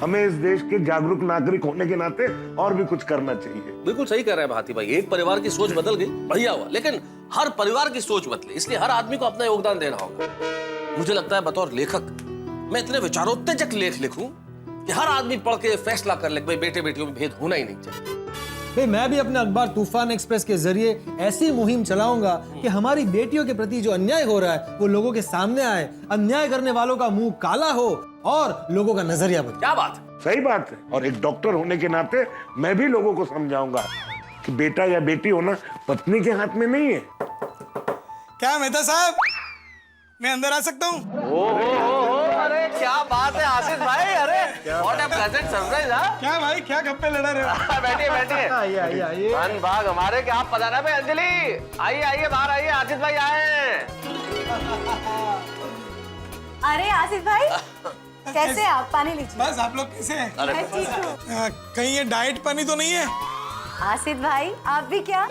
हमें इस देश के जागरूक नागरिक होने के नाते और भी कुछ करना चाहिए। बिल्कुल सही कह रहे हैं भाती भाई, एक परिवार की सोच बदल गई, बढ़िया हुआ, लेकिन हर परिवार की सोच बदले, इसलिए हर आदमी को अपना योगदान देना होगा। मुझे लगता है बतौर लेखक मैं इतने विचारोत्तेजक लेख लिखूं कि हर आदमी पढ़ के फैसला कर ले भाई बेटे बेटियों में भेद होना ही नहीं चाहिए। भाई मैं भी अपने अखबार तूफान एक्सप्रेस के जरिए ऐसी मुहिम चलाऊंगा कि हमारी बेटियों के प्रति जो अन्याय हो रहा है वो लोगों के सामने आए, अन्याय करने वालों का मुंह काला हो और लोगों का नजरिया बदले। क्या बात है? सही बात है। और एक डॉक्टर होने के नाते मैं भी लोगों को समझाऊंगा कि बेटा या बेटी होना पत्नी के हाथ में नहीं है। क्या मेहता साहब, मैं अंदर आ सकता हूँ? अरे क्या बात है आसिफ भाई, अरे व्हाट अ प्लेजेंट सरप्राइज। क्या भाई, क्या गप्पे लड़ा रहे हो? बैठिए। आइए। धन भाग हमारे, क्या आप पधारा भाई। अंजलि आइए बाहर आइए, आसिफ भाई आए। अरे आसिफ भाई, कैसे आप? पानी लीजिए। बस, आप लोग कैसे हैं? मैं ठीक हूँ। कहीं ये डाइट पानी तो नहीं है? आसिफ भाई, आप भी क्या?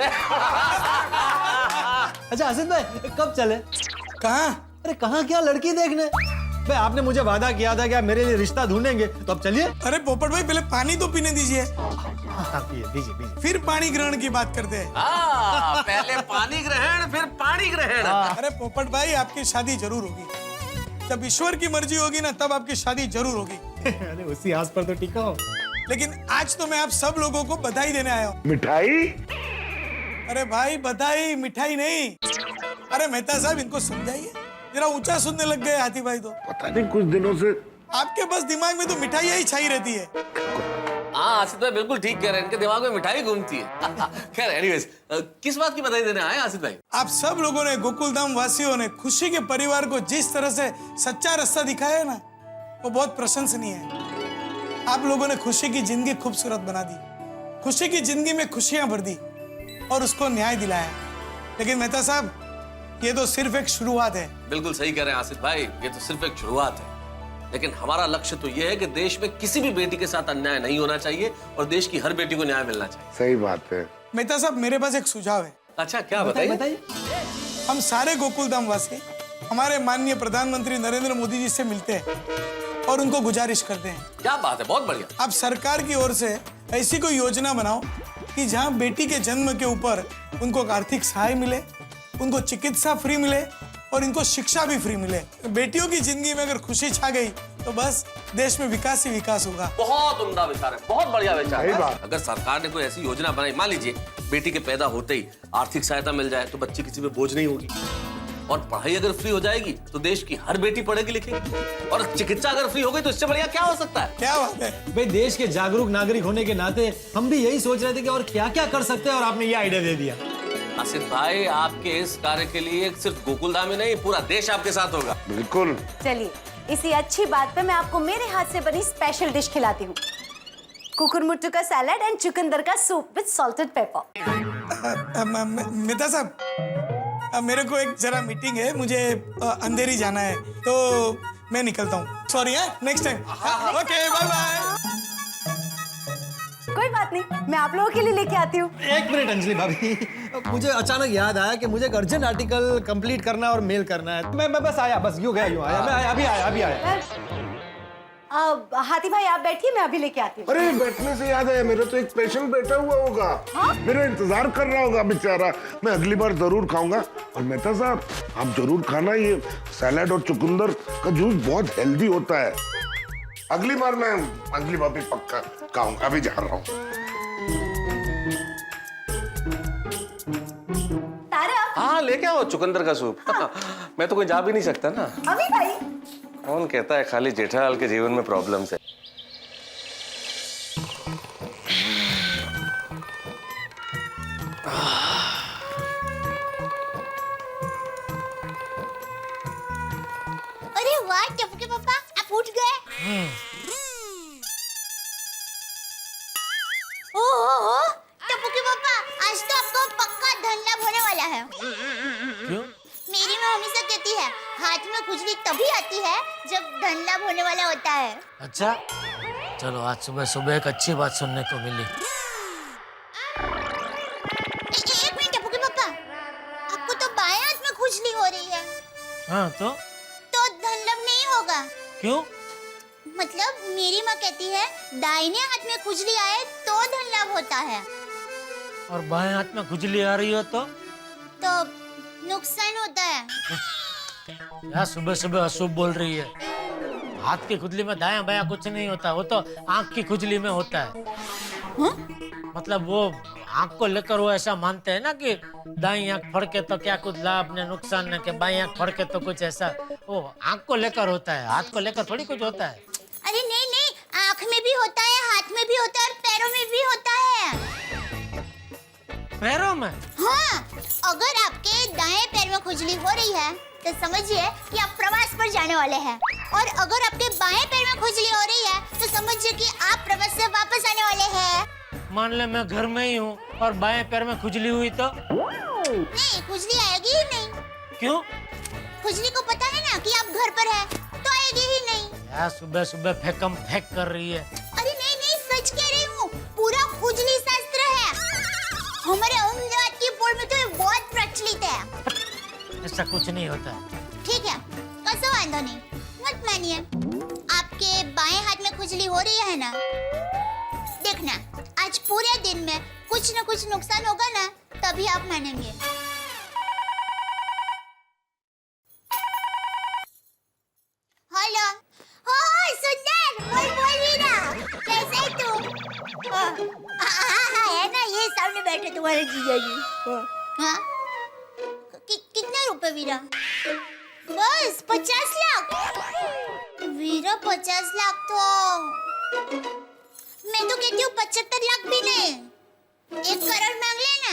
अच्छा आसिफ भाई, कब चले? कहाँ? अरे कहाँ क्या, लड़की देखने। भाई आपने मुझे वादा किया था कि आप मेरे लिए रिश्ता ढूंढेंगे, तो अब चलिए। अरे पोपट भाई, पहले पानी तो पीने दीजिए, दीजिए। फिर पानी ग्रहण की बात करते हैं। पहले पानी ग्रहण फिर पानी ग्रहण। अरे पोपट भाई, आपकी शादी जरूर होगी। जब ईश्वर की मर्जी होगी ना, तब आपकी शादी जरूर होगी। अरे उसी आस पर तो टिका हो। लेकिन आज तो मैं आप सब लोगों को बधाई देने आया हूँ। मिठाई? अरे भाई, बधाई, मिठाई नहीं। अरे मेहता साहब, इनको समझाइए, जरा ऊंचा सुनने लग गए हाथी भाई तो। पता नहीं कुछ दिनों से आपके बस दिमाग में तो मिठाइयाँ ही छाई रहती है। हाँ आसिफ भाई बिल्कुल ठीक कह रहे हैं, इनके दिमाग में मिठाई घूमती है। खैर एनीवेज, किस बात की बधाई देने आए आसिफ भाई? आप सब लोगों ने, गोकुलधाम वासियों ने खुशी के परिवार को जिस तरह से सच्चा रास्ता दिखाया है ना, वो बहुत प्रशंसनीय है। आप लोगों ने खुशी की जिंदगी खूबसूरत बना दी, खुशी की जिंदगी में खुशियां भर दी और उसको न्याय दिलाया। लेकिन मेहता साहब, ये तो सिर्फ एक शुरुआत है। बिल्कुल सही कह रहे हैं आसिफ भाई, ये तो सिर्फ एक शुरुआत है, लेकिन हमारा लक्ष्य तो ये है कि देश में किसी भी बेटी के साथ अन्याय नहीं होना चाहिए और देश की हर बेटी को न्याय मिलना चाहिए। सही बात है। मेहता साहब, मेरे पास एक सुझाव है। अच्छा, क्या बताइए? हम सारे गोकुलधाम वासी हमारे माननीय प्रधानमंत्री नरेंद्र मोदी जी से मिलते हैं और उनको गुजारिश करते हैं। क्या बात है, बहुत बढ़िया। आप सरकार की ओर से ऐसी कोई योजना बनाओ कि जहाँ बेटी के जन्म के ऊपर उनको आर्थिक सहाय मिले, उनको चिकित्सा फ्री मिले और इनको शिक्षा भी फ्री मिले। बेटियों की जिंदगी में अगर खुशी छा गई तो बस देश में विकास ही विकास होगा। बहुत उम्दा विचार है, बहुत बढ़िया विचार सही है। बात। अगर सरकार ने कोई ऐसी योजना बनाई, मान लीजिए बेटी के पैदा होते ही आर्थिक सहायता मिल जाए तो बच्ची किसी पे बोझ नहीं होगी, और पढ़ाई अगर फ्री हो जाएगी तो देश की हर बेटी पढ़ेगी लिखेगी, और चिकित्सा अगर फ्री हो गई तो इससे बढ़िया क्या हो सकता है? क्या बात है भाई, देश के जागरूक नागरिक होने के नाते हम भी यही सोच रहे थे कि और क्या क्या कर सकते हैं, और आपने ये आइडिया दे दिया। आसिफ भाई, आपके इस कार्य के लिए सिर्फ गोकुलधाम ही नहीं, पूरा देश आपके साथ होगा। बिल्कुल। चलिए, इसी अच्छी बात पे मैं आपको मेरे हाथ से बनी स्पेशल डिश खिलाती हूँ। कुकुरमुट्टू का सैलेड एंड चुकंदर का soup with salted paper. Mehta साहब, मेरे को एक जरा मीटिंग है, मुझे अंधेरी जाना है, तो मैं निकलता हूँ। सॉरी है, next time. Okay, bye bye. कोई बात नहीं, मैं आप लोगों के लिए लेके आती हूँ। एक मिनट अंजलि भाभी, मुझे अचानक याद आया कि मुझे एक अर्जेंट आर्टिकल कंप्लीट करना और मेल करना है। मैं बस आया, बस यूं आया, मैं आया, अभी आया। हाथी भाई आप बैठिए, मैं अभी लेके आती हूँ। अरे बैठने से याद है, मेरा तो एक पेशेंट बैठा हुआ होगा। मेरा इंतजार कर रहा होगा बेचारा। मैं अगली बार जरूर खाऊंगा। और मेहता साहब, आप जरूर खाना, ये सैलेड और चुकंदर का जूस बहुत हेल्दी होता है। अगली बार भी पक्का खाऊंगा। अभी जा रहा हूँ। हाँ, लेके आओ चुकंदर का सूप। मैं तो कोई जा भी नहीं सकता ना। अभी भाई, कौन कहता है खाली जेठालाल के जीवन में प्रॉब्लम है? अरे वाह टप्पू के पापा, आप उठ गए। ओहो, टप्पू के पापा, आज तो आपको पक्का धन लाभ होने वाला है। क्यों? मेरी माँ हमेशा कहती है, हाथ में खुजली तभी आती है जब धन लाभ होने वाला होता है। अच्छा, चलो आज सुबह सुबह एक अच्छी बात सुनने को मिली। एक मिनट टप्पू के पापा, आपको तो बाएं हाथ में खुजली हो रही है। हाँ तो धन लाभ नहीं होगा। क्यों? मतलब मेरी माँ कहती है, दाहिने हाथ में खुजली आए तो धन लाभ होता है, और बाएं हाथ में खुजली आ रही हो तो नुकसान होता है। यार सुबह सुबह अशुभ बोल रही है। हाथ की खुजली में दायां बायां कुछ नहीं होता, वो तो आंख की खुजली में होता है। मतलब वो आंख को लेकर वो ऐसा मानते हैं ना कि दाईं आंख फड़के तो क्या कुछ लाभ ने नुकसान ने, के बाईं आंख फड़के तो कुछ ऐसा। वो आंख को लेकर होता है, हाथ को लेकर थोड़ी कुछ होता है। अरे नहीं नहीं, आंख में भी होता है, हाथ में भी होता है और पैरों में भी होता है। पैरों में? हाँ, अगर आपके दाएं पैर में खुजली हो रही है तो समझिए कि आप प्रवास पर जाने वाले हैं, और अगर आपके बाएं पैर में खुजली हो रही है तो समझिए कि आप प्रवास से वापस आने वाले हैं। मान ले मैं घर में ही हूँ और बाएं पैर में खुजली हुई तो? नहीं, खुजली आएगी ही नहीं। क्यों? खुजली को पता है ना कि आप घर पर हैं, तो आएगी ही नहीं। यार सुबह सुबह फेंकम फेंक कर रही है। अरे नहीं नहीं, सच कह रही हूँ, पूरा खुजली शास्त्र है। हमारे अहमदाबाद की बोर्ड में तो ये बहुत प्रचलित है। ऐसा कुछ नहीं होता है। ठीक है, कसो वांधो नहीं, मत मानिए। आपके बाएं हाथ में खुजली हो रही है ना, देखना आज पूरे दिन में कुछ न कुछ नुकसान होगा ना, तभी आप मानेंगे। हेलो, हो सुंदर, बोल वीरा, कैसे है तू? हाँ है ना, ये सामने बैठे तुम्हारे जीजा जी। हाँ, कितने रुपए वीरा? बस 50 लाख। वीरा 50 लाख तो मैं तो कहती हूँ 75 लाख भी नहीं, 1 करोड़ मांग लेना।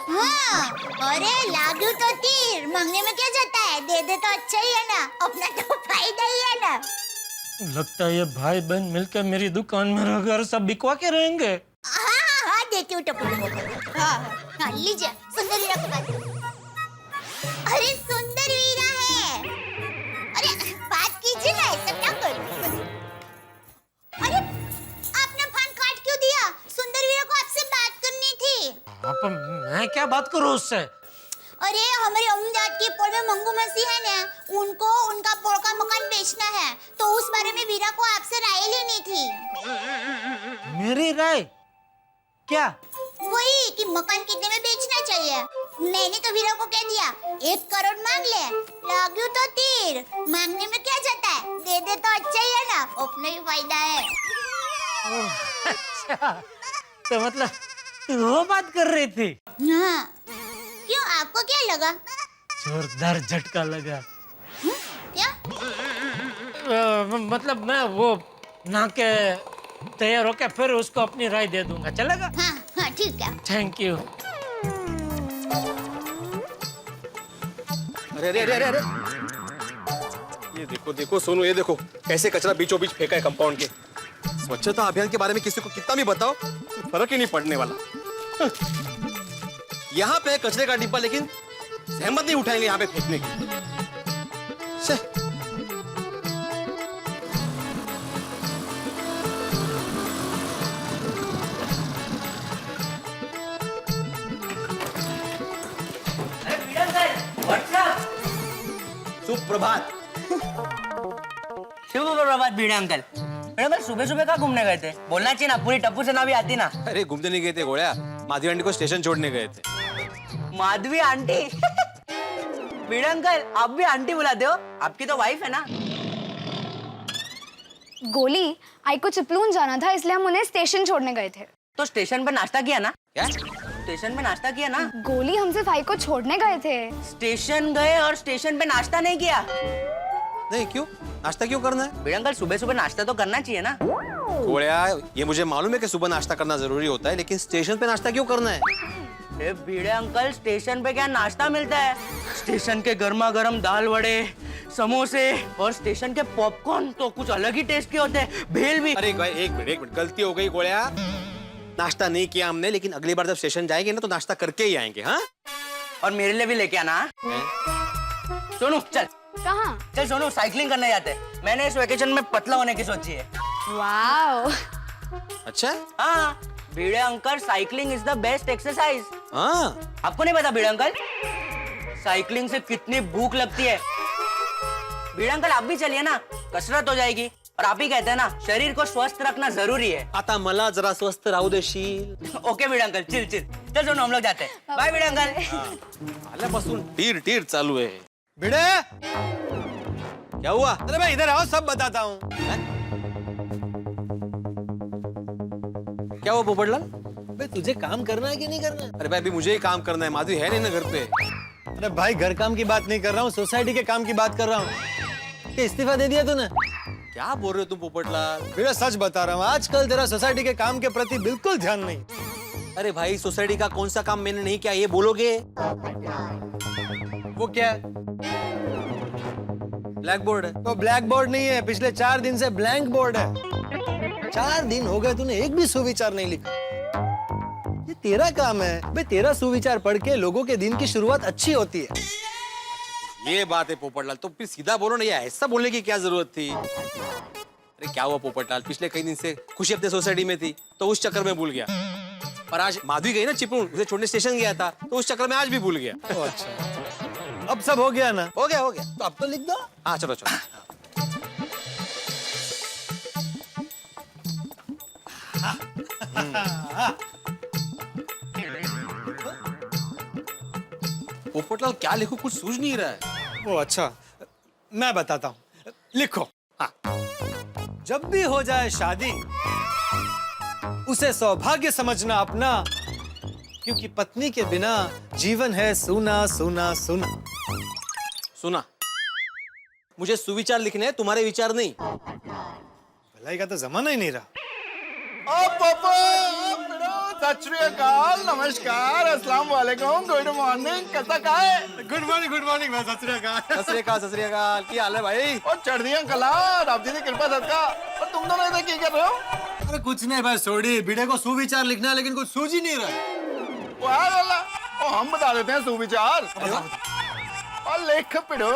हाँ, अरे लागू तो तीर, मांगने में क्या जाता है, दे दे तो अच्छा ही है ना, अपना तो फायदा ही है ना। लगता है ये भाई बहन मिलकर मेरी दुकान में रहकर सब बिकवा के रहेंगे। हाँ, देती हूँ टप्पू। हाँ, लीजिए सुंदर वीरा के पास। अरे सुंदर वीरा है। अरे बात कीजिए ना, ऐसा क्या करूं? अरे आपने फोन काट क्यों दिया? सुंदर वीरा को आपसे बात करनी थी। आप मैं क्या बात करूं उससे? अरे हमारे अहमदाबाद के पोल में मंगू मसीह है ना, उनको उनका पोल का मकान बेचना है, तो उस बारे में वीरा को आपसे राय लेनी थी। मेरी राय? क्या? वही कि मकान कितने में बेचना चाहिए। मैंने तो वीरा को कह दिया 1 करोड़ मांग ले, लागू तो तीर, मांगने में क्या जाता है, दे दे तो अच्छा ही है ना, अपना ही फायदा है। अच्छा, तो मतलब तू वो बात कर रही थी? हाँ, क्यों आपको क्या लगा? जोरदार झटका लगा। क्या? मतलब मैं वो ना के तैयार होके फिर उसको अपनी राय दे दूंगा, चलेगा? हाँ हाँ ठीक है। Thank you. अरे अरे अरे अरे ये देखो देखो सोनू, ये देखो कैसे कचरा बीचों बीच फेंका है कंपाउंड के। स्वच्छता अभियान के बारे में किसी को कितना भी बताओ फर्क ही नहीं पड़ने वाला। यहाँ पे कचरे का डिब्बा, लेकिन सहमत नहीं उठाएंगे यहाँ पे फेंकने की। सुप्रभात। शुभ प्रभात भिड़े अंकल। मैडम सुबह सुबह कहाँ घूमने गए थे? बोलना चाहिए ना, पूरी टप्पू से ना भी आती ना। अरे घूमने नहीं गए थे गोळ्या, माधवी आंटी को स्टेशन छोड़ने गए थे। माधवी आंटी? भिड़े अंकल आप भी आंटी बुलाते हो, आपकी तो वाइफ है ना। गोली आई को चिपलून जाना था, इसलिए हम उन्हें स्टेशन छोड़ने गए थे। तो स्टेशन पे नाश्ता किया ना? क्या स्टेशन पे नाश्ता किया ना? गोली हम सिर्फ आई को छोड़ने गए थे। स्टेशन गए और स्टेशन पे नाश्ता नहीं किया? नहीं, क्यों? नाश्ता क्यों करना है? भिड़े अंकल सुबह सुबह नाश्ता तो करना चाहिए ना। गोळ्या, ये मुझे मालूम है कि सुबह नाश्ता करना जरूरी होता है, लेकिन स्टेशन पे नाश्ता क्यों करना है? भिड़े अंकल स्टेशन पे क्या नाश्ता मिलता है? स्टेशन के गर्मा गर्म दाल वड़े, समोसे और स्टेशन के पॉपकॉर्न तो कुछ अलग ही टेस्ट के होते हैं। भेल भी। अरे एक मिनट गलती हो गई गोळ्या, नाश्ता नहीं किया हमने, लेकिन अगली बार जब स्टेशन जाएंगे ना तो नाश्ता करके ही आएंगे। हाँ, और मेरे लिए भी लेके आना। सोनू चल। कहाँ? चल सोनू, साइकिलिंग करने जाते हैं। मैंने इस वेकेशन में पतला होने की सोची है। वाओ। अच्छा? हाँ, Bhide uncle cycling is the best exercise. हाँ, आपको नहीं पता भिड़े अंकल? साइकिलिंग से कितनी भूख लगती है। भिड़े अंकल आप भी चलिए ना, कसरत हो जाएगी। और आप ही कहते हैं ना, शरीर को स्वस्थ रखना जरूरी है। आता मला जरा स्वस्थ राहू देशील? ओके भिड़े अंकल, चिल चिल। चल सोनू हम लोग जाते हैं। बाय भिड़े अंकल। आल्यापासून टीर टीर चालू है। भिड़े, क्या हुआ? अरे भाई इधर आओ, सब बताता हूँ। क्या हुआ पोपटलाल? भाई तुझे काम करना है कि नहीं करना है? अरे भाई अभी मुझे ही काम करना है, माधवी है नहीं ना घर पे। अरे भाई घर काम की बात नहीं कर रहा हूँ, सोसाइटी के काम की बात कर रहा हूँ। क्या इस्तीफा दे दिया तूने? क्या बोल रहे हो तुम पोपटलाल? भिड़े सच बता रहा हूँ, आजकल तेरा सोसाइटी के काम के प्रति बिल्कुल ध्यान नहीं। अरे भाई सोसाइटी का कौन सा काम मैंने नहीं किया, ये बोलोगे? वो क्या है? ब्लैक बोर्ड है। तो ब्लैक बोर्ड नहीं है, पिछले 4 दिन से ब्लैंक बोर्ड है। 4 दिन हो गए तूने एक भी सुविचार नहीं लिखा। ये तेरा काम है भाई, तेरा सुविचार पढ़ के लोगों के दिन की शुरुआत अच्छी होती है। ये बात है पोपटलाल, तो फिर सीधा बोलो ना, ये ऐसा बोलने की क्या जरूरत थी? अरे क्या हुआ पोपटलाल, पिछले कई दिन से खुशी अपने सोसाइटी में थी तो उस चक्कर में भूल गया। और आज माधवी गई ना चिपळूण, उसे छोड़ने स्टेशन गया था तो उस चक्कर में आज भी भूल गया। अच्छा, अब सब हो गया ना? हो गया तो अब तो लिख दो। हाँ चलो चलो। पोपटलाल क्या लिखूं, कुछ सूझ नहीं रहा है। ओ अच्छा, मैं बताता हूँ, लिखो। हाँ, जब भी हो जाए शादी उसे सौभाग्य समझना अपना, क्योंकि पत्नी के बिना जीवन है सूना सूना सूना। सुना, मुझे सुविचार लिखने हैं, तुम्हारे विचार नहीं। भलाई का तो जमाना ही नहीं रहा। सत श्री अकाल, नमस्कार, अस्सलाम वालेकुम, गुड मॉर्निंग, कैसा का है? गुड मॉर्निंग मैं सत श्री अकाल। सत श्री अकाल, क्या हाल है भाई? और चढ़ दिया कला, रब जी की कृपा सदका। और तुम दोनों इधर क्या कर रहे हो? अरे कुछ नहीं भाई, सोडी भिड़े को सुविचार लिखना है, लेकिन कुछ सूझ ही नहीं रहा। वाह अल्लाह, और हम बता देते हैं सुविचार। और लेख पिड़ो।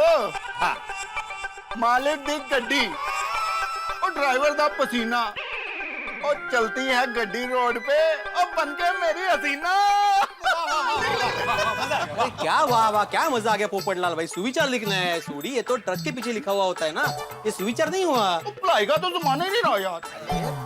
हाँ। मालिक दी गड्डी और ड्राइवर दा पसीना, और चलती है गड्डी रोड पे और बनके मेरी हसीना। अरे क्या वाह वाह, क्या मजा आ गया पोपटलाल भाई, सुविचार लिखना है। सूड़ी, ये तो ट्रक के पीछे लिखा हुआ होता है ना, ये सुविचार नहीं हुआ। पढ़ाई का तो जमाना ही नहीं रहा यार।